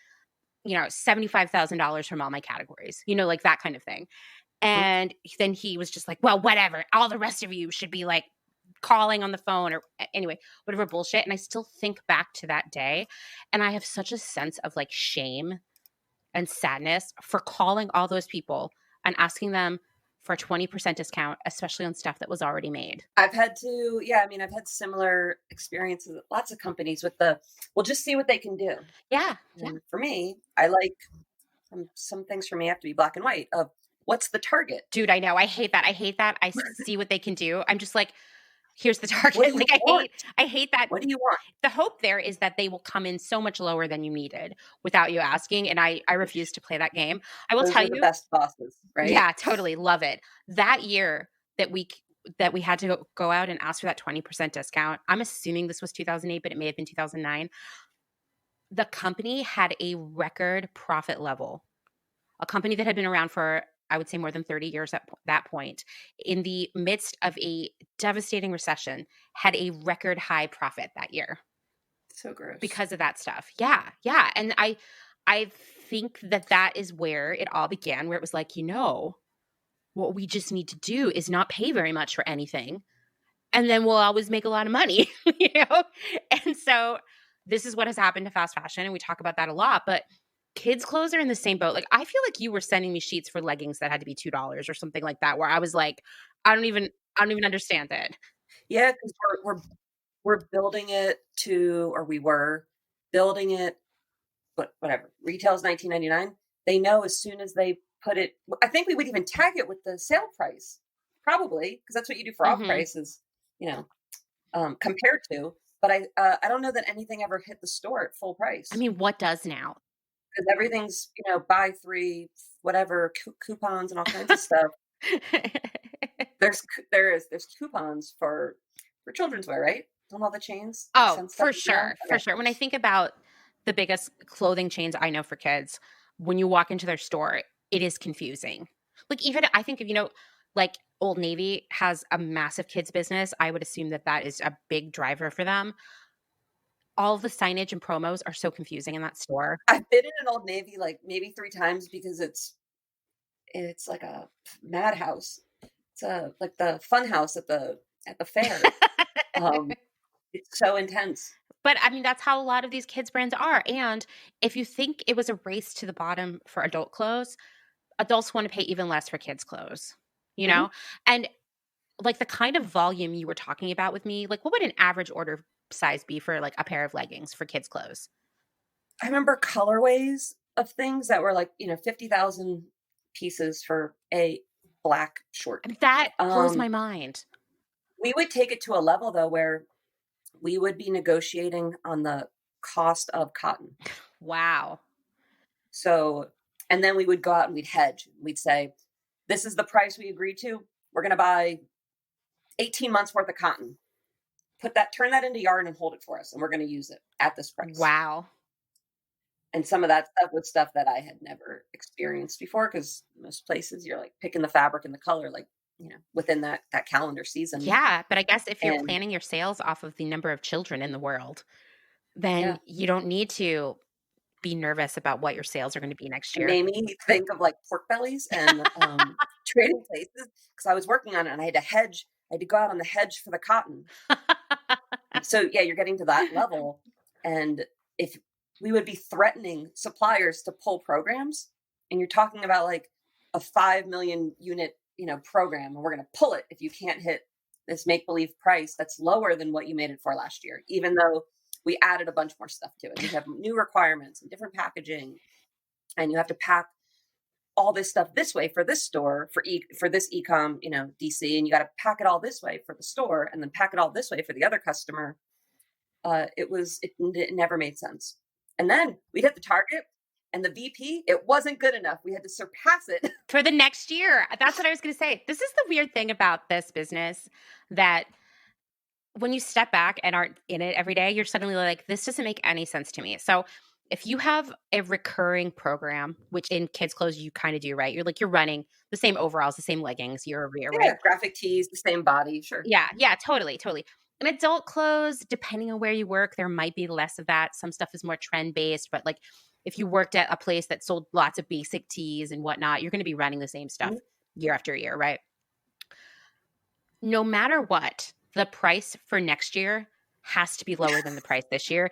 $75,000 from all my categories, like that kind of thing. And then he was just like, well, whatever. All the rest of you should be like calling on the phone or anyway, whatever bullshit. And I still think back to that day and I have such a sense of like shame and sadness for calling all those people and asking them for a 20% discount, especially on stuff that was already made. I've had similar experiences at lots of companies with we'll just see what they can do. Yeah. And for me, I like some things for me have to be black and white of what's the target. Dude, I know. I hate that. I see what they can do. I'm just like, Here's the target. What do you Like want? I hate that. What do you want? The hope there is that they will come in so much lower than you needed without you asking. And I refuse to play that game. I will Those tell are the you. best bosses, right? Yeah, totally. Love it. That year that we had to go out and ask for that 20% discount, I'm assuming this was 2008, but it may have been 2009. The company had a record profit level. A company that had been around for, I would say, more than 30 years at that point, in the midst of a devastating recession, had a record high profit that year. So gross. Because of that stuff. Yeah. Yeah. And I think that is where it all began, where it was like, what we just need to do is not pay very much for anything. And then we'll always make a lot of money, And so this is what has happened to fast fashion. And we talk about that a lot, but kids' clothes are in the same boat. Like, I feel like you were sending me sheets for leggings that had to be $2 or something like that, where I was like, I don't even understand it. Yeah, because we're building it to, or we were building it, but whatever. Retail's $19.99. They know as soon as they put it. I think we would even tag it with the sale price, probably, because that's what you do for off prices, compared to. But I don't know that anything ever hit the store at full price. I mean, what does now? Because everything's buy 3, whatever, coupons and all kinds of stuff. There's coupons for children's wear, right? Don't all the chains? Oh, for sure. For sure. When I think about the biggest clothing chains I know for kids, when you walk into their store, it is confusing. Like, even I think like Old Navy has a massive kids business. I would assume that is a big driver for them. All the signage and promos are so confusing in that store. I've been in an Old Navy like maybe 3 times because it's like a madhouse. It's like the fun house at the fair. It's so intense. But I mean, that's how a lot of these kids brands are. And if you think it was a race to the bottom for adult clothes, adults want to pay even less for kids' clothes, And like the kind of volume you were talking about with me, like what would an average order size be for like a pair of leggings for kids' clothes? I remember colorways of things that were like, 50,000 pieces for a black short. That blows my mind. We would take it to a level though where we would be negotiating on the cost of cotton. Wow. So, and then we would go out and we'd hedge. We'd say, this is the price we agreed to. We're going to buy 18 months worth of cotton. Turn that into yarn and hold it for us. And we're going to use it at this price. Wow. And some of that stuff was stuff that I had never experienced before. Because most places you're like picking the fabric and the color, like, within that calendar season. Yeah. But I guess if you're planning your sales off of the number of children in the world, then you don't need to be nervous about what your sales are going to be next year. It made me think of like pork bellies and trading places, because I was working on it and I had to hedge. I had to go out on the hedge for the cotton. So yeah, you're getting to that level. And if we would be threatening suppliers to pull programs, and you're talking about like a 5 million unit, program, and we're going to pull it if you can't hit this make-believe price that's lower than what you made it for last year, even though we added a bunch more stuff to it. We have new requirements and different packaging, and you have to pack all this stuff this way for this store, for this e-com, DC, and you got to pack it all this way for the store, and then pack it all this way for the other customer. It never made sense. And then we'd hit the target, and the VP, it wasn't good enough. We had to surpass it for the next year. That's what I was going to say. This is the weird thing about this business, that when you step back and aren't in it every day, you're suddenly like, this doesn't make any sense to me. So if you have a recurring program, which in kids' clothes you kind of do, right? You're running the same overalls, the same leggings year over year, right? Graphic tees, the same body, sure. Yeah, totally. In adult clothes, depending on where you work, there might be less of that. Some stuff is more trend-based, but like if you worked at a place that sold lots of basic tees and whatnot, you're going to be running the same stuff year after year, right? No matter what, the price for next year has to be lower than the price this year,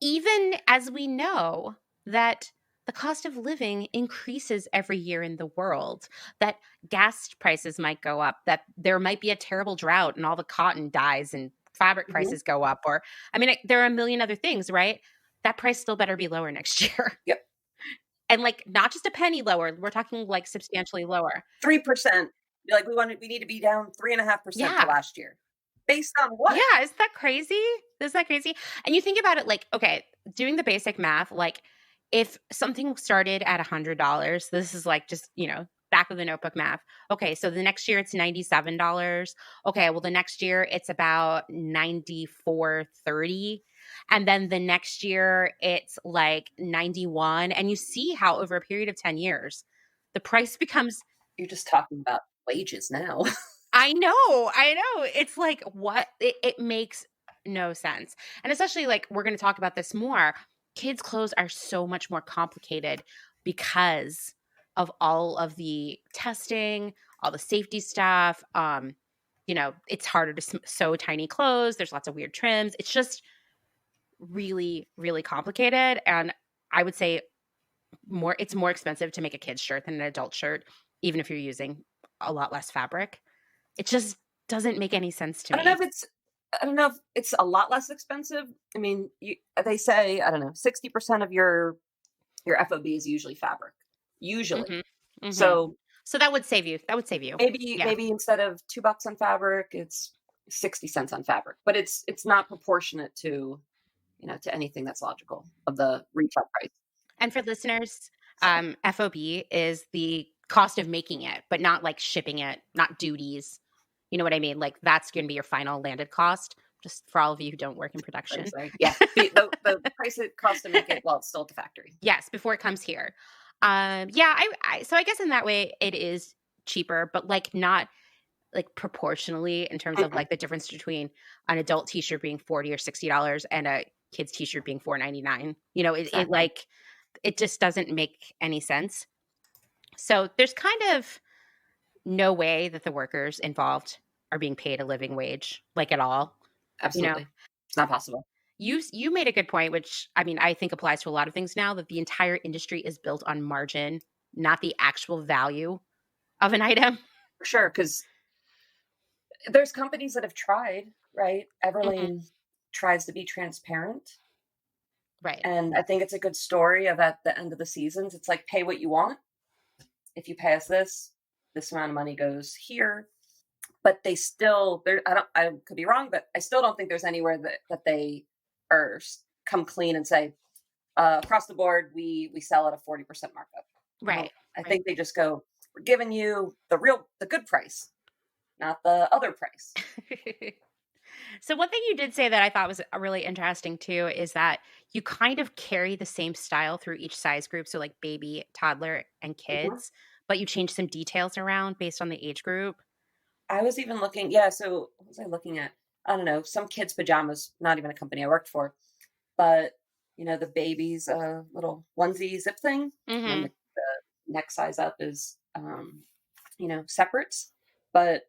even as we know that the cost of living increases every year in the world, that gas prices might go up, that there might be a terrible drought and all the cotton dies and fabric prices go up, or, there are a million other things, right? That price still better be lower next year. Yep. And like, not just a penny lower, we're talking like substantially lower. 3%. Like we need to be down 3.5% to last year. Based on what? Yeah, isn't that crazy? Isn't that crazy? And you think about it like, okay, doing the basic math, like if something started at $100, this is like just, back of the notebook math. Okay, so the next year it's $97. Okay, well the next year it's about 94.30, and then the next year it's like 91, and you see how over a period of 10 years the price becomes. You're just talking about wages now. I know. It's like, what? It makes no sense. And especially like, we're going to talk about this more. Kids' clothes are so much more complicated because of all of the testing, all the safety stuff. It's harder to sew tiny clothes. There's lots of weird trims. It's just really, really complicated. And I would say it's more expensive to make a kid's shirt than an adult shirt, even if you're using a lot less fabric. It just doesn't make any sense to me. I don't know if it's a lot less expensive. I mean, they say, I don't know, 60% of your FOB is usually fabric. Usually. Mm-hmm. Mm-hmm. So that would save you. Maybe instead of $2 on fabric, it's 60 cents on fabric. But it's not proportionate to, to anything that's logical of the retail price. And for listeners, FOB is the cost of making it, but not like shipping it, not duties. You know what I mean? Like that's going to be your final landed cost, just for all of you who don't work in production. Yeah. the price it costs to make it while it's still at the factory. Yes, before it comes here. So I guess in that way it is cheaper, but like not like proportionally in terms of like the difference between an adult t-shirt being $40 or $60 and a kid's t-shirt being $4.99. Exactly. It just doesn't make any sense. So there's kind of no way that the workers involved are being paid a living wage, like at all. Absolutely. It's not possible. You made a good point, which I mean, I think applies to a lot of things now, that the entire industry is built on margin, not the actual value of an item. For sure, because there's companies that have tried, right? Everlane tries to be transparent. Right. And I think it's a good story of at the end of the seasons, it's like, pay what you want. If you pay us this amount of money goes here. But they still, I could be wrong, but I still don't think there's anywhere that they are come clean and say, across the board, we sell at a 40% markup. Right. I think they just go, we're giving you the good price, not the other price. So one thing you did say that I thought was really interesting too is that you kind of carry the same style through each size group. So like baby, toddler, and kids, but you change some details around based on the age group. I was even looking, so what was I looking at? I don't know, some kids' pajamas, not even a company I worked for, but the baby's little onesie zip thing, and the neck size up is, separates. But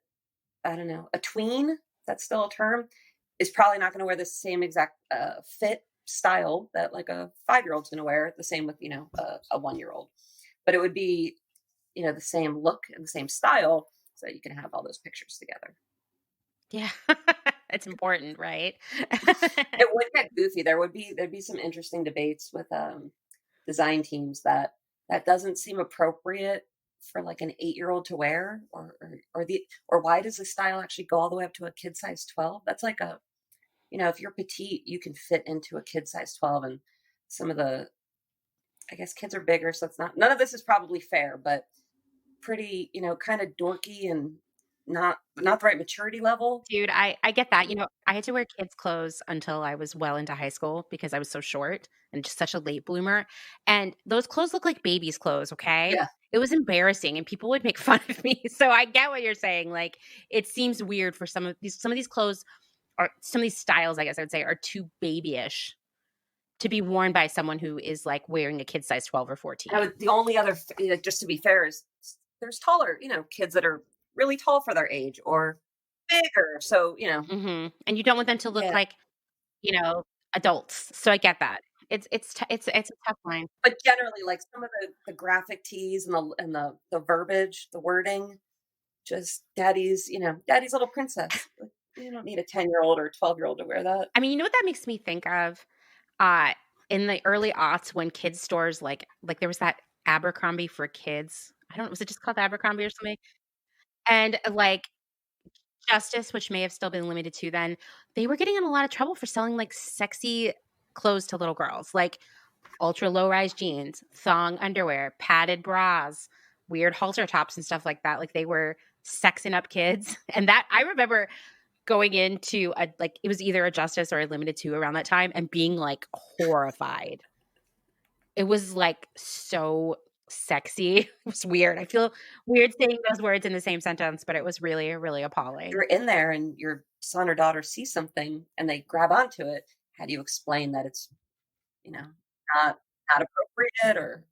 I don't know, a tween, that's still a term, is probably not going to wear the same exact fit style that like a 5-year-old's going to wear. The same with, a 1-year-old. But it would be, the same look and the same style, so you can have all those pictures together. Yeah, it's important, right? It would get goofy. There'd be some interesting debates with design teams that doesn't seem appropriate for like an 8-year-old to wear, or why does the style actually go all the way up to a kid size 12? That's like if you're petite, you can fit into a kid size 12, and some of the, I guess kids are bigger, so it's none of this is probably fair, but pretty, kind of dorky and not the right maturity level. Dude, I get that. I had to wear kids' clothes until I was well into high school because I was so short and just such a late bloomer. And those clothes look like babies' clothes, okay? Yeah. It was embarrassing and people would make fun of me. So I get what you're saying. Like, it seems weird for some of these clothes, or some of these styles, I guess I would say, are too babyish to be worn by someone who is like wearing a kid size 12 or 14. The only other, just to be fair, is there's taller, kids that are really tall for their age or bigger. So, and you don't want them to look like, adults. So I get that. It's a tough line. But generally, like some of the graphic tees and the verbiage, the wording, just daddy's little princess. You don't need a 10-year-old or 12-year-old to wear that. I mean, you know what that makes me think of? In the early aughts when kids stores like there was that Abercrombie for kids. I don't know, was it just called Abercrombie or something? And like Justice, which may have still been limited to then, they were getting in a lot of trouble for selling like sexy clothes to little girls, like ultra low rise jeans, thong underwear, padded bras, weird halter tops and stuff like that. Like they were sexing up kids. And that I remember going into a, like, it was either a Justice or a limited to around that time and being like horrified. It was like so sexy. It was weird. I feel weird saying those words in the same sentence, but it was really, really appalling. You're in there and your son or daughter sees something and they grab onto it. How do you explain that it's, not appropriate or,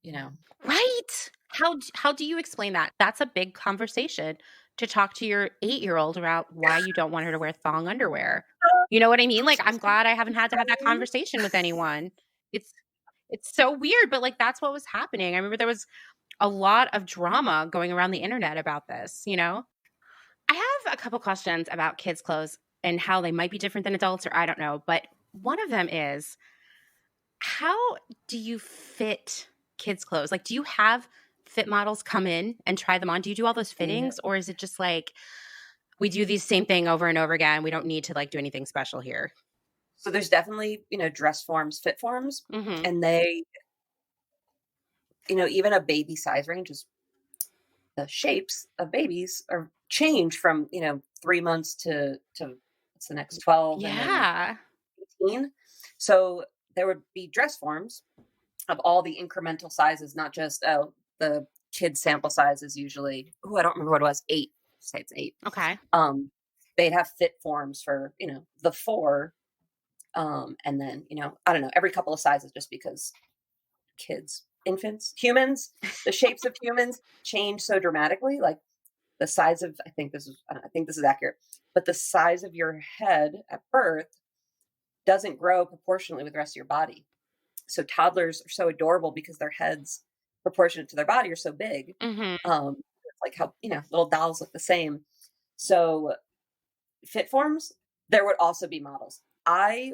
Right? How do you explain that? That's a big conversation to talk to your 8-year-old about why you don't want her to wear thong underwear. You know what I mean? Like, I'm glad I haven't had to have that conversation with anyone. It's so weird, but like that's what was happening. I remember there was a lot of drama going around the internet about this, I have a couple questions about kids' clothes and how they might be different than adults, or I don't know. But one of them is, how do you fit kids' clothes? Like, do you have fit models come in and try them on? Do you do all those fittings? Or is it just like, we do the same thing over and over again? We don't need to like do anything special here. So there's definitely, dress forms, fit forms, and they, even a baby size range is the shapes of babies are change from, 3 months to what's the next 12 Yeah. and 18. So there would be dress forms of all the incremental sizes, not just, the kid sample size is usually, I don't remember what it was, 8. Say it's 8. Okay. They'd have fit forms for, the 4. And then, I don't know, every couple of sizes, just because kids, infants, humans, the shapes of humans change so dramatically. Like the size of, I think this is accurate, but the size of your head at birth doesn't grow proportionally with the rest of your body. So toddlers are so adorable because their heads proportionate to their body are so big. It's like how, little dolls look the same. So fit forms, there would also be models. I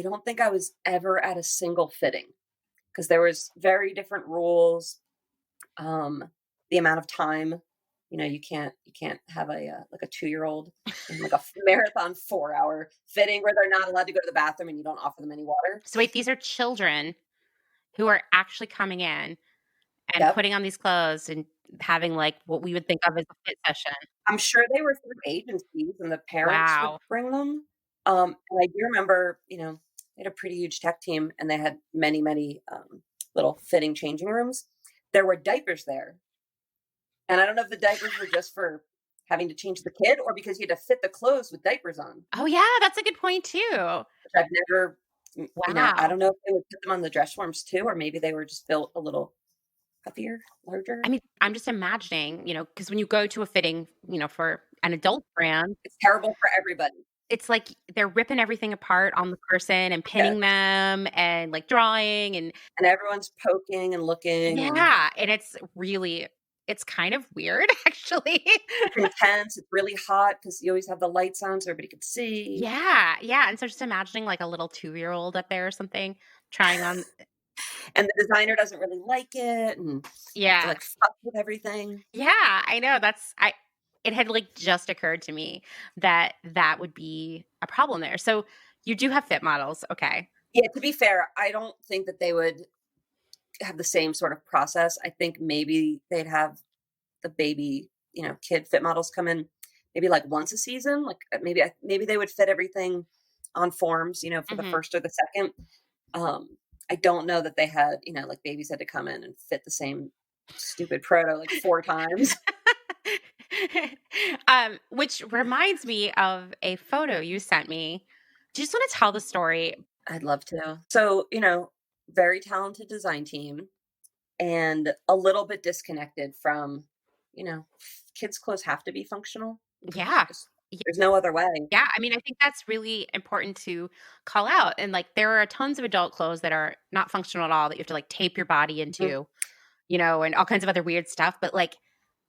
don't think I was ever at a single fitting because there was very different rules. The amount of time, you can't have a 2-year-old in like a marathon 4-hour fitting where they're not allowed to go to the bathroom and you don't offer them any water. So wait, these are children who are actually coming in and putting on these clothes and having like what we would think of as a fit session. I'm sure they were through agencies and the parents would bring them. And I do remember, they had a pretty huge tech team and they had many, many little fitting changing rooms. There were diapers there. And I don't know if the diapers were just for having to change the kid or because you had to fit the clothes with diapers on. Oh, yeah, that's a good point, too. Which I've never, I don't know if they would put them on the dress forms too, or maybe they were just built a little puffier, larger. I mean, I'm just imagining, because when you go to a fitting, for an adult brand, it's terrible for everybody. It's like they're ripping everything apart on the person and pinning them and like drawing and everyone's poking and looking. Yeah. And it's kind of weird, actually. It's intense. It's really hot because you always have the lights on so everybody can see. Yeah. Yeah. And so just imagining like a little 2-year-old up there or something trying on. And the designer doesn't really like it. And like fuck with everything. Yeah, I know. It had like just occurred to me that would be a problem there. So you do have fit models. Okay. Yeah. To be fair, I don't think that they would have the same sort of process. I think maybe they'd have the baby, kid fit models come in maybe like once a season. Like maybe they would fit everything on forms, for the first or the second. I don't know that they had, like babies had to come in and fit the same stupid proto like 4 times. Which reminds me of a photo you sent me. Do you just want to tell the story? I'd love to. So, very talented design team and a little bit disconnected from, kids' clothes have to be functional. Yeah. There's no other way. Yeah. I mean, I think that's really important to call out. And like, there are tons of adult clothes that are not functional at all that you have to like tape your body into, and all kinds of other weird stuff. But like,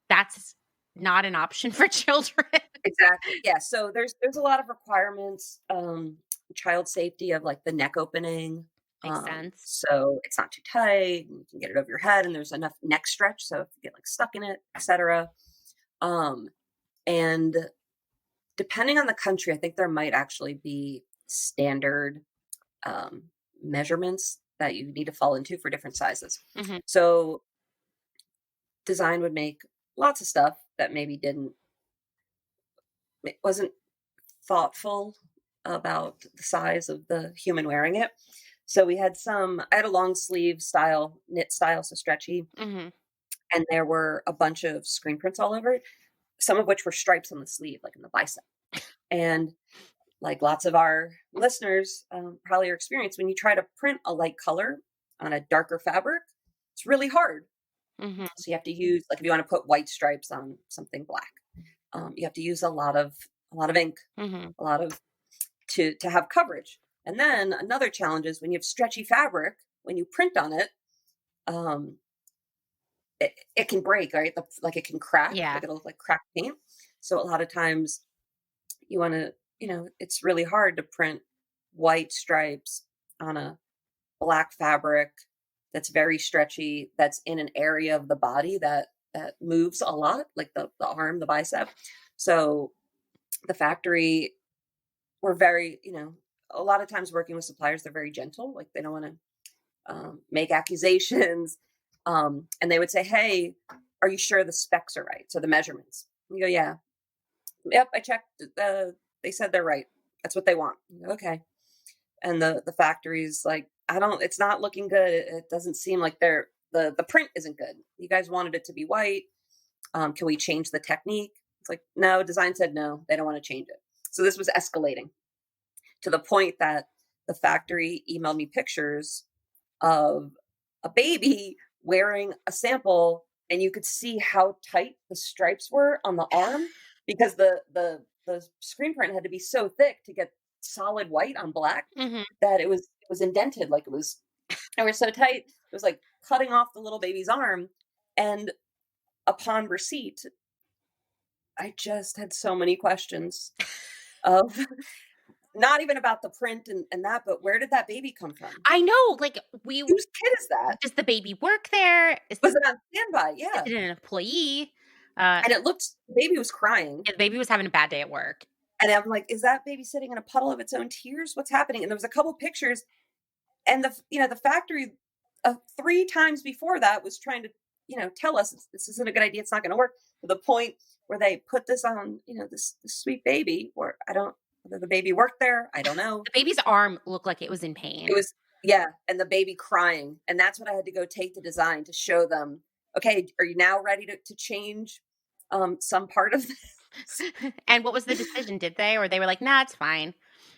that's not an option for children. Exactly. Yeah. So there's a lot of requirements, child safety of like the neck opening. Makes sense. So it's not too tight and you can get it over your head and there's enough neck stretch. So if you get like stuck in it, etc. And depending on the country, I think there might actually be standard measurements that you need to fall into for different sizes. Mm-hmm. So design would make lots of stuff that maybe wasn't thoughtful about the size of the human wearing it. So I had a long sleeve style, knit style, so stretchy. Mm-hmm. And there were a bunch of screen prints all over it, some of which were stripes on the sleeve, like in the bicep. And like lots of our listeners probably are experienced, when you try to print a light color on a darker fabric, it's really hard. Mm-hmm. So you have to use, like if you want to put white stripes on something black, you have to use a lot of ink, Mm-hmm. a lot of to have coverage. And then another challenge is when you have stretchy fabric, when you print on it, it can break, right? Like it can crack. Yeah. Like it'll like crack paint. So a lot of times you want to, it's really hard to print white stripes on a black fabric that's very stretchy, that's in an area of the body that moves a lot, like the arm, the bicep. So the factory were very, a lot of times working with suppliers, they're very gentle. Like they don't want to make accusations. And they would say, hey, are you sure the specs are right? So the measurements. You go, yeah. Yep, I checked. They said they're right. That's what they want. You go, okay. And the factory's like, it's not looking good. It doesn't seem like the print isn't good. You guys wanted it to be white. Can we change the technique? It's like, no, design said no, they don't want to change it. So this was escalating to the point that the factory emailed me pictures of a baby wearing a sample, and you could see how tight the stripes were on the arm because the screen print had to be so thick to get solid white on black Mm-hmm. that it was indented, like it was so tight, it was like cutting off the little baby's arm. And upon receipt, I just had so many questions of not even about the print and that, but where did that baby come from? I know, like Whose kid is that? does the baby work there? Was it on standby? Yeah. Is it an employee? And the baby was crying. The baby was having a bad day at work. And I'm like, is that baby sitting in a puddle of its own tears? What's happening? And there was a couple pictures, and the factory 3 times before that was trying to, tell us this isn't a good idea. It's not going to work, to the point where they put this on, this sweet baby, or whether the baby worked there, I don't know. The baby's arm looked like it was in pain. It was, yeah. And the baby crying. And that's what I had to go take the design to show them, okay, are you now ready to change some part of this? And what was the decision? Did they, or they were like, nah, it's fine?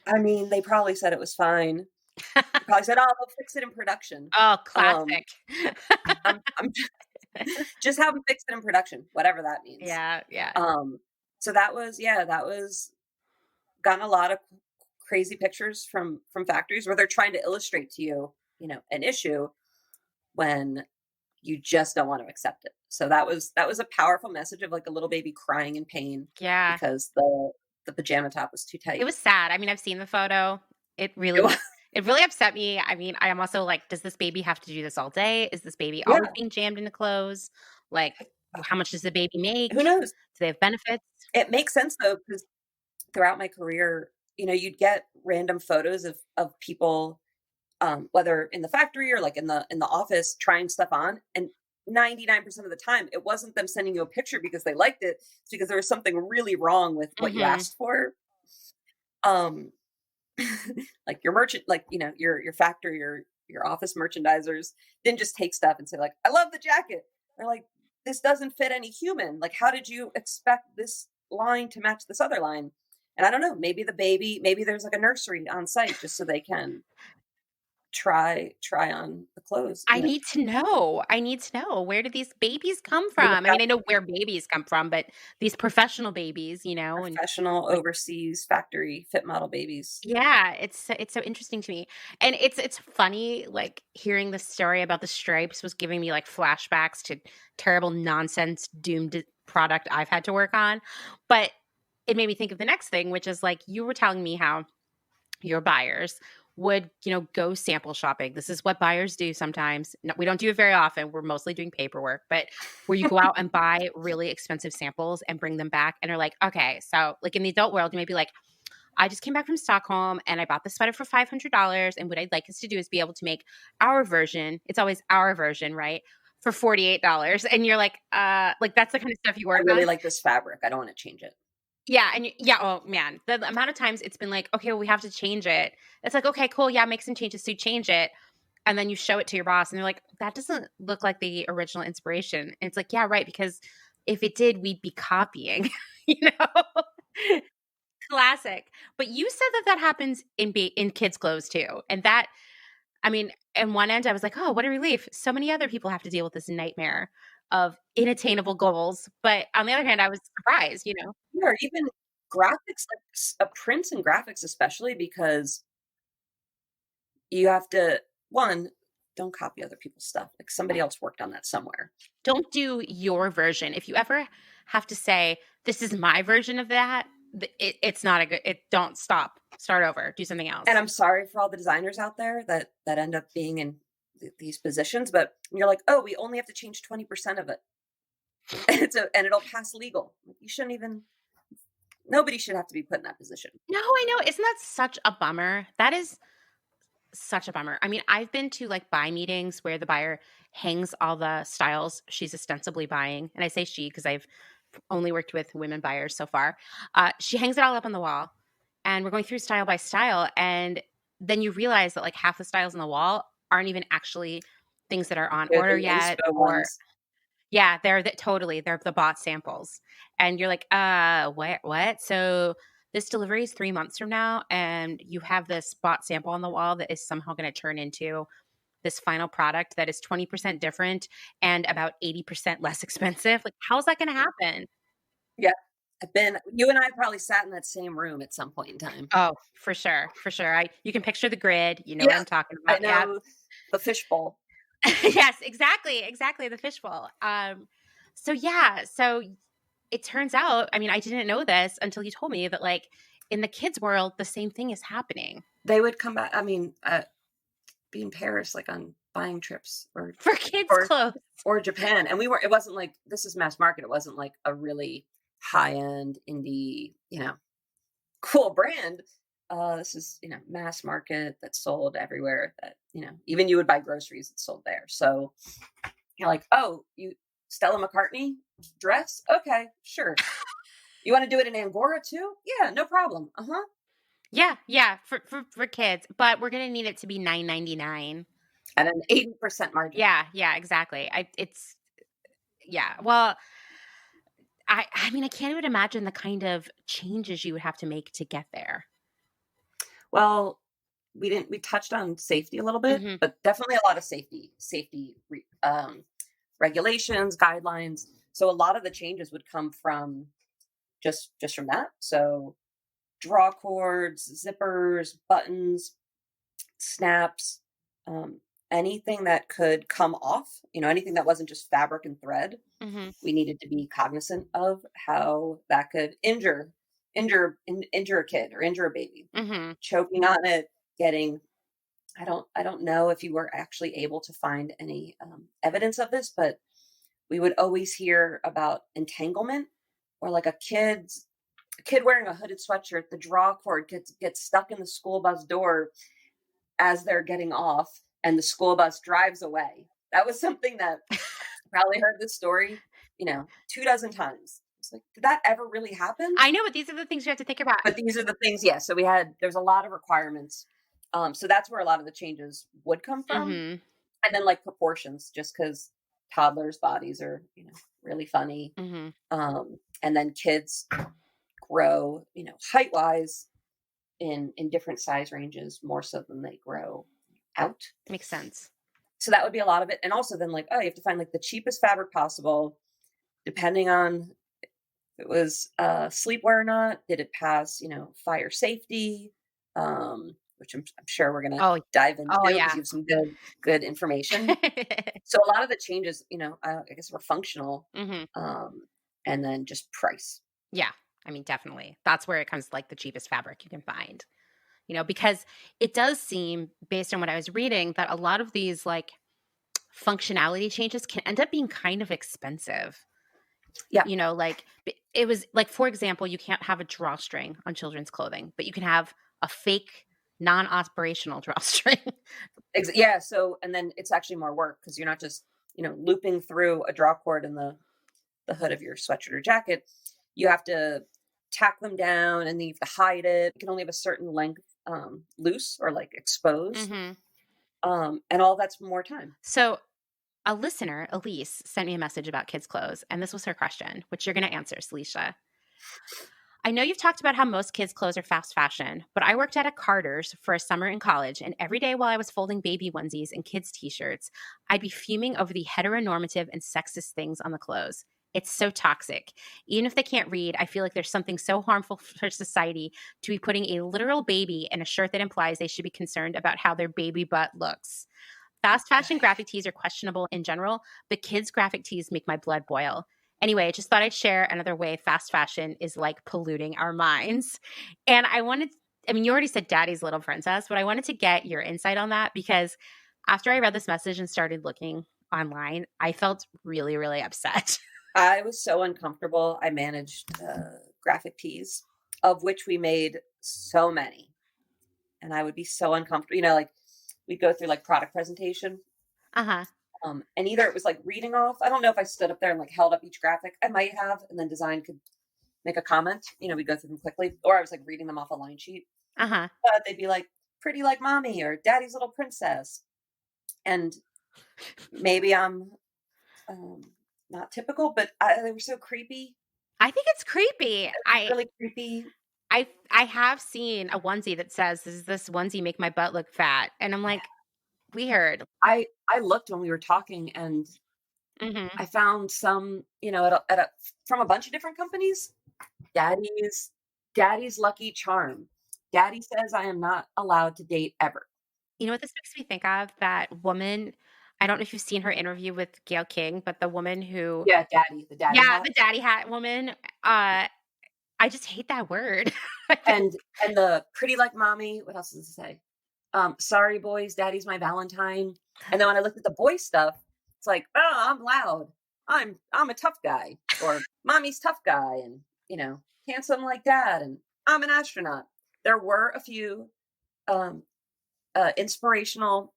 I mean, they probably said it was fine. They probably said, oh, they'll fix it in production. Oh, classic. I'm just have them fix it in production, whatever that means. Yeah. So that was gotten a lot of crazy pictures from factories where they're trying to illustrate to you, an issue when you just don't want to accept it. So that was a powerful message of like a little baby crying in pain. Yeah. Because the pajama top was too tight. It was sad. I mean, I've seen the photo. It really upset me. I mean, I am also like, does this baby have to do this all day? Is this baby always being jammed into clothes? Like, how much does the baby make? Who knows? Do they have benefits? It makes sense though, because throughout my career, you'd get random photos of people, whether in the factory or like in the office, trying stuff on, and 99% of the time, it wasn't them sending you a picture because they liked it. It's because there was something really wrong with what you asked for. Like your merchant, like, your factory or your office merchandisers didn't just take stuff and say like, I love the jacket. They're like, this doesn't fit any human. Like, how did you expect this line to match this other line? And I don't know, maybe there's like a nursery on site just so they can try on the clothes. I need to know. Where did these babies come from? I mean, I know where babies come from, but these professional babies, professional overseas factory fit model babies. Yeah, it's so interesting to me. And it's funny, like hearing the story about the stripes was giving me like flashbacks to terrible nonsense doomed product I've had to work on. But it made me think of the next thing, which is like you were telling me how your buyers would, go sample shopping. This is what buyers do sometimes. No, we don't do it very often. We're mostly doing paperwork, but where you go out and buy really expensive samples and bring them back and are like, okay, so like in the adult world, you may be like, I just came back from Stockholm and I bought this sweater for $500. And what I'd like us to do is be able to make our version. It's always our version, right? For $48. And you're like that's the kind of stuff you work I really on. like this fabric. I don't want to change it. Yeah. And oh man, the amount of times it's been like, okay, well, we have to change it. It's like, okay, cool. Yeah, make some changes. So you change it. And then you show it to your boss and they're like, that doesn't look like the original inspiration. And it's like, yeah, right. Because if it did, we'd be copying, Classic. But you said that happens in kids' clothes too. And that, I mean, on one end, I was like, oh, what a relief. So many other people have to deal with this nightmare of inattainable goals. But on the other hand, I was surprised, Or even graphics, like prints and graphics, especially because you have to, one, don't copy other people's stuff. Like somebody else worked on that somewhere. Don't do your version. If you ever have to say, this is my version of that, it's not a good, don't stop, start over, do something else. And I'm sorry for all the designers out there that end up being in these positions, but you're like, oh, we only have to change 20% of it. And it'll pass legal. You shouldn't even, nobody should have to be put in that position. No, I know. Isn't that such a bummer? That is such a bummer. I mean, I've been to like buy meetings where the buyer hangs all the styles she's ostensibly buying. And I say she because I've only worked with women buyers so far. She hangs it all up on the wall and we're going through style by style. And then you realize that like half the styles on the wall aren't even actually things that are on order yet. Or yeah, they're the bought samples. And you're like, what? So this delivery is 3 months from now. And you have this bought sample on the wall that is somehow going to turn into this final product that is 20% different and about 80% less expensive. Like, how's that going to happen? Yeah. You and I probably sat in that same room at some point in time. Oh, for sure. You can picture the grid. You know what I'm talking about. I know the fishbowl. Yes, exactly. The fishbowl. So it turns out, I mean, I didn't know this until you told me that like in the kids' world, the same thing is happening. They would come back. I mean, be in Paris, like on buying trips or for kids' clothes or Japan. And it wasn't like, this is mass market. It wasn't like a really high-end indie, cool brand. This is, mass market that's sold everywhere that, even you would buy groceries that's sold there. So you're like, oh, you Stella McCartney dress? Okay, sure. You want to do it in Angora too? Yeah, no problem. Uh-huh. Yeah, for kids, but we're gonna need it to be $9.99 and an 80% margin. Yeah, exactly. Well, I mean, I can't even imagine the kind of changes you would have to make to get there. Well, we touched on safety a little bit, but definitely a lot of safety regulations, guidelines. So a lot of the changes would come from just from that. So draw cords, zippers, buttons, snaps, anything that could come off, anything that wasn't just fabric and thread. We needed to be cognizant of how that could injure a kid or injure a baby. Choking on it, getting, I don't know if you were actually able to find any evidence of this, but we would always hear about entanglement, or like a kid wearing a hooded sweatshirt, the draw cord gets stuck in the school bus door as they're getting off and the school bus drives away. That was something that probably heard this story, 24 times. It's like, did that ever really happen? I know, but these are the things you have to think about. But these are the things, yeah. So there's a lot of requirements. So that's where a lot of the changes would come from. And then like proportions, just because toddlers' bodies are, really funny. And then kids grow, height-wise in different size ranges, more so than they grow out. Makes sense. So that would be a lot of it. And also then like, you have to find like the cheapest fabric possible, depending on if it was sleepwear or not. Did it pass, fire safety? Which I'm sure we're going to dive into because you have some good information. So a lot of the changes, I guess were functional, and then just price. Yeah. I mean, definitely. That's where it comes like the cheapest fabric you can find. because it does seem, based on what I was reading, that a lot of these like functionality changes can end up being kind of expensive. Yeah. Like it was like, for example, you can't have a drawstring on children's clothing, but you can have a fake non-operational drawstring. Yeah. So, and then it's actually more work because you're not just, looping through a draw cord in the hood of your sweatshirt or jacket. You have to tack them down and then you have to hide it. You can only have a certain length loose or like exposed. Mm-hmm. And all that's more time. So a listener, Elise, sent me a message about kids' clothes, and this was her question, which you're going to answer, Salisha. I know you've talked about how most kids' clothes are fast fashion, but I worked at a Carter's for a summer in college, and every day while I was folding baby onesies and kids' t-shirts, I'd be fuming over the heteronormative and sexist things on the clothes. It's so toxic. Even if they can't read, I feel like there's something so harmful for society to be putting a literal baby in a shirt that implies they should be concerned about how their baby butt looks. Fast fashion graphic tees are questionable in general, but kids' graphic tees make my blood boil. Anyway, I just thought I'd share another way fast fashion is like polluting our minds. And you already said Daddy's Little Princess, but I wanted to get your insight on that because after I read this message and started looking online, I felt really, really upset. I was so uncomfortable. I managed graphic tees, of which we made so many. And I would be so uncomfortable. Like we'd go through like product presentation. Uh-huh. And either it was like reading off. I don't know if I stood up there and like held up each graphic. I might have, and then design could make a comment. We'd go through them quickly. Or I was like reading them off a line sheet. Uh-huh. But they'd be like, pretty like mommy or Daddy's Little Princess. And maybe I'm not typical, but they were so creepy. I think it's creepy. Really creepy. I have seen a onesie that says, "Does this onesie make my butt look fat?" And I'm like, weird. I looked when we were talking, and I found some, from a bunch of different companies. Daddy's Lucky Charm. Daddy says I am not allowed to date ever. You know what this makes me think of? That woman. I don't know if you've seen her interview with Gayle King, but the woman who, the daddy hat. The daddy hat woman. I just hate that word. and the pretty like mommy. What else does it say? Sorry boys, Daddy's my Valentine. And then when I looked at the boy stuff, it's like, oh, I'm loud. I'm a tough guy, or mommy's tough guy, and handsome like dad, and I'm an astronaut. There were a few inspirational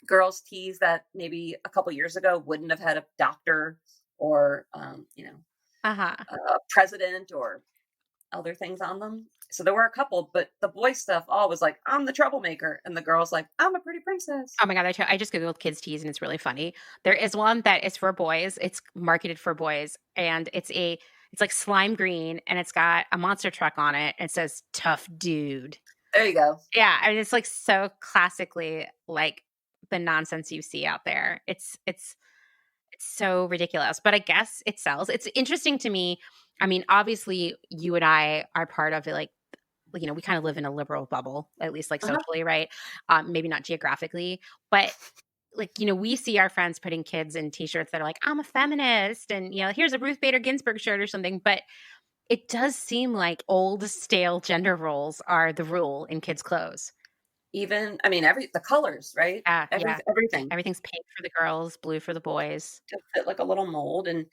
girls' tees that maybe a couple years ago wouldn't have had a doctor or a president or other things on them. So there were a couple, but the boy stuff all was like, I'm the troublemaker, and the girls like, I'm a pretty princess. Oh my God, I just googled kids tees and it's really funny. There is one that is for boys. It's marketed for boys, and it's like slime green, and it's got a monster truck on it, and it says "tough dude." There you go. Yeah, I mean, it's like so classically like the nonsense you see out there. It's so ridiculous, but I guess it sells. It's interesting to me. I mean, obviously, you and I are part of it. Like, we kind of live in a liberal bubble, at least like socially, right? Maybe not geographically, but like, we see our friends putting kids in t-shirts that are like, I'm a feminist, and here's a Ruth Bader Ginsburg shirt or something. But it does seem like old, stale gender roles are the rule in kids' clothes. Even, the colors, right? Everything. Everything's pink for the girls, blue for the boys. To fit like a little mold, and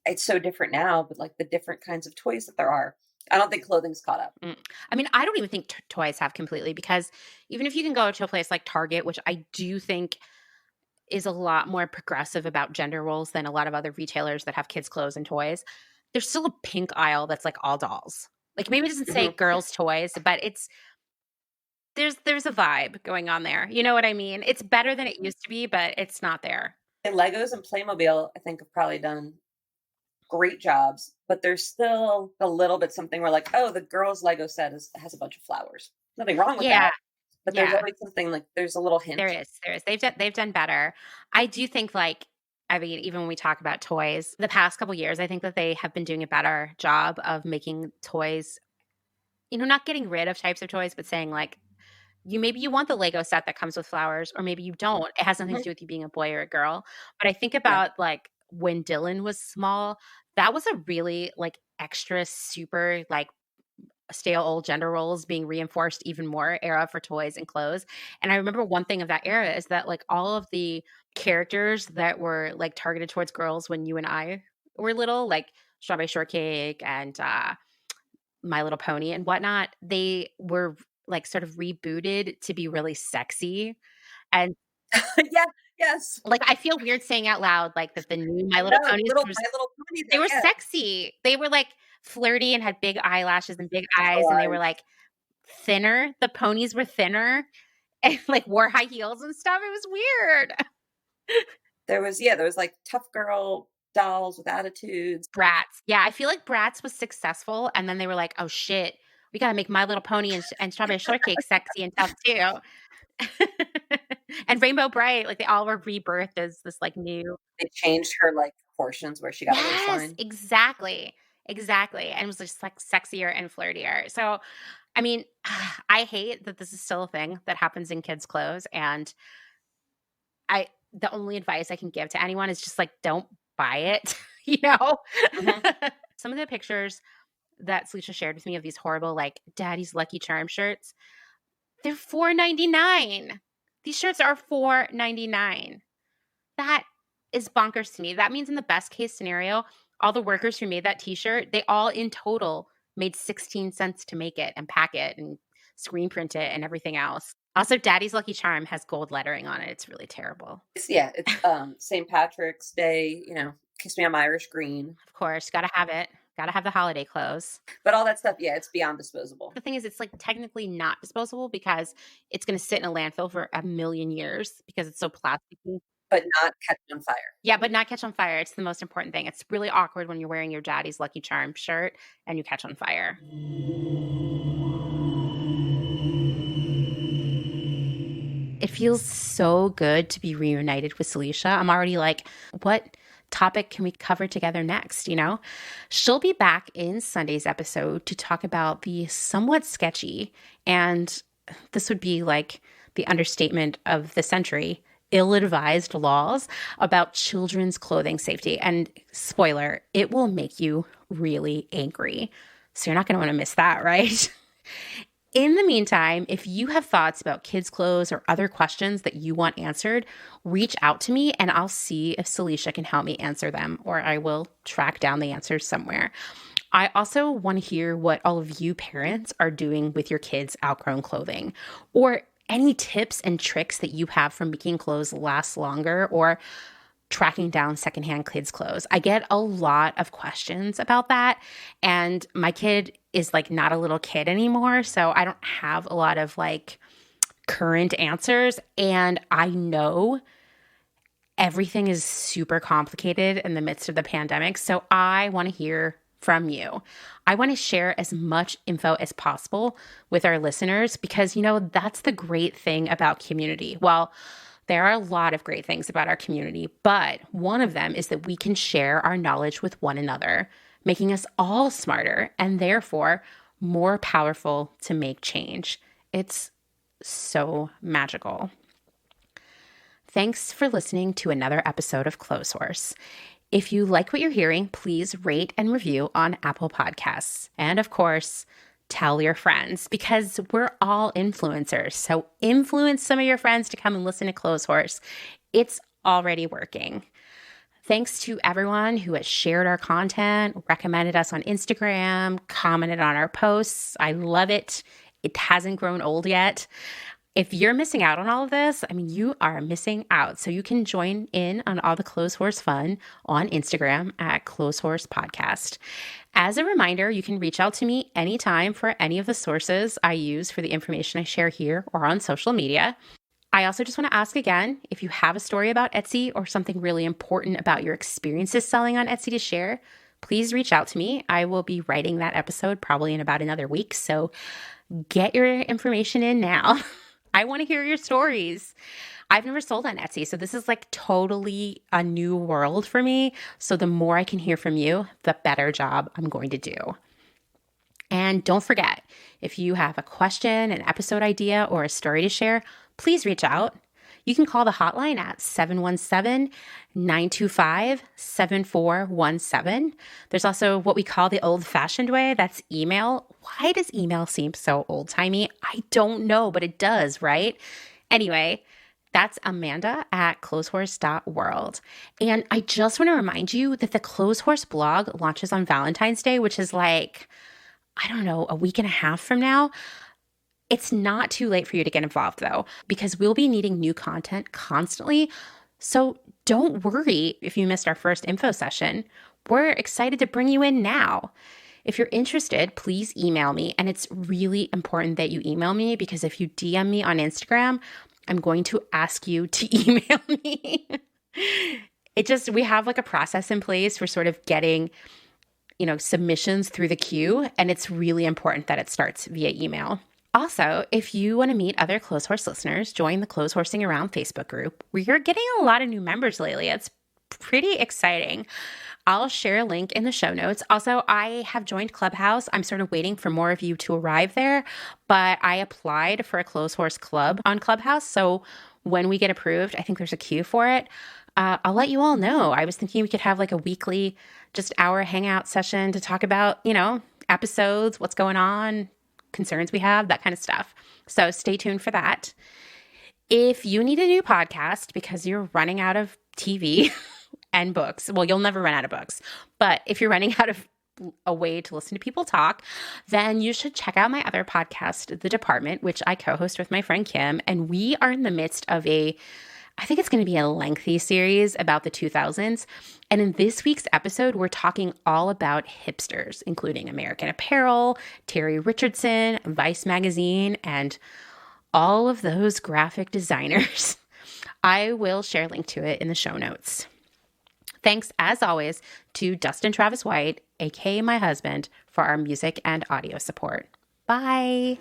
it's so different now, but like the different kinds of toys that there are. I don't think clothing's caught up. I don't even think toys have completely, because even if you can go to a place like Target, which I do think is a lot more progressive about gender roles than a lot of other retailers that have kids' clothes and toys, there's still a pink aisle that's like all dolls. Like maybe it doesn't say girls' toys, but there's a vibe going on there. You know what I mean? It's better than it used to be, but it's not there. And Legos and Playmobil, I think, have probably done great jobs, but there's still a little bit something where like, oh, the girls' Lego set has a bunch of flowers. Nothing wrong with that. But there's always something like, there's a little hint. There is. They've done better. I do think even when we talk about toys, the past couple years, I think that they have been doing a better job of making toys, not getting rid of types of toys, but saying like, maybe you want the Lego set that comes with flowers, or maybe you don't. It has nothing to do with you being a boy or a girl. But I think about like when Dylan was small, that was a really like extra super like stale old gender roles being reinforced even more era for toys and clothes. And I remember one thing of that era is that like all of the characters that were like targeted towards girls when you and I were little, like Strawberry Shortcake and My Little Pony and whatnot, they were like sort of rebooted to be really sexy. And Yeah, yes. like I feel weird saying out loud like that the new My Little Ponies My Little Pony. they were Yeah. sexy. They were like flirty and had big eyelashes and big eyes, and they were like thinner. The ponies were thinner and like wore high heels and stuff. It was weird. There was like tough girl dolls with attitudes. Bratz. Yeah, I feel like Bratz was successful, and then they were like, oh shit, we got to make My Little Pony and Strawberry Shortcake sexy and tough too. And Rainbow Bright, like they all were rebirthed as this like new. They changed her like proportions where she got a waistline. Exactly. And it was just like sexier and flirtier. So, I mean, I hate that this is still a thing that happens in kids' clothes. And the only advice I can give to anyone is just like, don't buy it, you know? Mm-hmm. Some of the pictures that Salisha shared with me of these horrible, like Daddy's Lucky Charm shirts, they're $4.99. These shirts are $4.99. That is bonkers to me. That means in the best case scenario, all the workers who made that t-shirt, they all in total made 16 cents to make it and pack it and screen print it and everything else. Also, Daddy's Lucky Charm has gold lettering on it. It's really terrible. It's St. Patrick's Day, Kiss Me on My Irish Green. Of course, gotta have it. Gotta have the holiday clothes. But all that stuff, it's beyond disposable. The thing is, it's like technically not disposable because it's going to sit in a landfill for a million years because it's so plasticky. But not catch on fire. Yeah, but not catch on fire. It's the most important thing. It's really awkward when you're wearing your Daddy's Lucky Charm shirt and you catch on fire. It feels so good to be reunited with Salisha. I'm already like, what topic can we cover together next? She'll be back in Sunday's episode to talk about the somewhat sketchy, and this would be like the understatement of the century, ill-advised laws about children's clothing safety. And spoiler, it will make you really angry. So you're not going to want to miss that, right? In the meantime, if you have thoughts about kids' clothes or other questions that you want answered, reach out to me and I'll see if Salisha can help me answer them, or I will track down the answers somewhere. I also want to hear what all of you parents are doing with your kids' outgrown clothing, or any tips and tricks that you have for making clothes last longer or tracking down secondhand kids' clothes. I get a lot of questions about that, and my kid is like not a little kid anymore, so I don't have a lot of like current answers, and I know everything is super complicated in the midst of the pandemic, so I want to hear from you. I want to share as much info as possible with our listeners because, that's the great thing about community. Well, there are a lot of great things about our community, but one of them is that we can share our knowledge with one another, making us all smarter and therefore more powerful to make change. It's so magical. Thanks for listening to another episode of Clotheshorse. If you like what you're hearing, please rate and review on Apple Podcasts. And of course, tell your friends because we're all influencers. So influence some of your friends to come and listen to Clotheshorse. It's already working. Thanks to everyone who has shared our content, recommended us on Instagram, commented on our posts. I love it. It hasn't grown old yet. If you're missing out on all of this, you are missing out. So you can join in on all the Clotheshorse fun on Instagram at Clotheshorse Podcast. As a reminder, you can reach out to me anytime for any of the sources I use for the information I share here or on social media. I also just want to ask again, if you have a story about Etsy or something really important about your experiences selling on Etsy to share, please reach out to me. I will be writing that episode probably in about another week. So get your information in now. I want to hear your stories. I've never sold on Etsy, so this is like totally a new world for me. So the more I can hear from you, the better job I'm going to do. And don't forget, if you have a question, an episode idea, or a story to share, please reach out. You can call the hotline at 717-925-7417. There's also what we call the old-fashioned way. That's email. Why does email seem so old-timey? I don't know, but it does, right? Anyway, that's Amanda at clotheshorse.world. And I just want to remind you that the Clotheshorse blog launches on Valentine's Day, which is like, I don't know, a week and a half from now. It's not too late for you to get involved though, because we'll be needing new content constantly. So don't worry if you missed our first info session. We're excited to bring you in now. If you're interested, please email me. And it's really important that you email me, because if you DM me on Instagram, I'm going to ask you to email me. We have like a process in place for sort of getting, submissions through the queue. And it's really important that it starts via email. Also, if you want to meet other Clotheshorse listeners, join the Clotheshorsing Around Facebook group. We're getting a lot of new members lately. It's pretty exciting. I'll share a link in the show notes. Also, I have joined Clubhouse. I'm sort of waiting for more of you to arrive there, but I applied for a Clotheshorse club on Clubhouse. So when we get approved, I think there's a queue for it. I'll let you all know. I was thinking we could have like a weekly, just hour hangout session to talk about, episodes, what's going on, concerns we have, that kind of stuff. So stay tuned for that. If you need a new podcast because you're running out of TV and books, well, you'll never run out of books, but if you're running out of a way to listen to people talk, then you should check out my other podcast, The Department, which I co-host with my friend Kim. And we are in the midst of I think it's going to be a lengthy series about the 2000s. And in this week's episode, we're talking all about hipsters, including American Apparel, Terry Richardson, Vice Magazine, and all of those graphic designers. I will share a link to it in the show notes. Thanks, as always, to Dustin Travis White, aka my husband, for our music and audio support. Bye.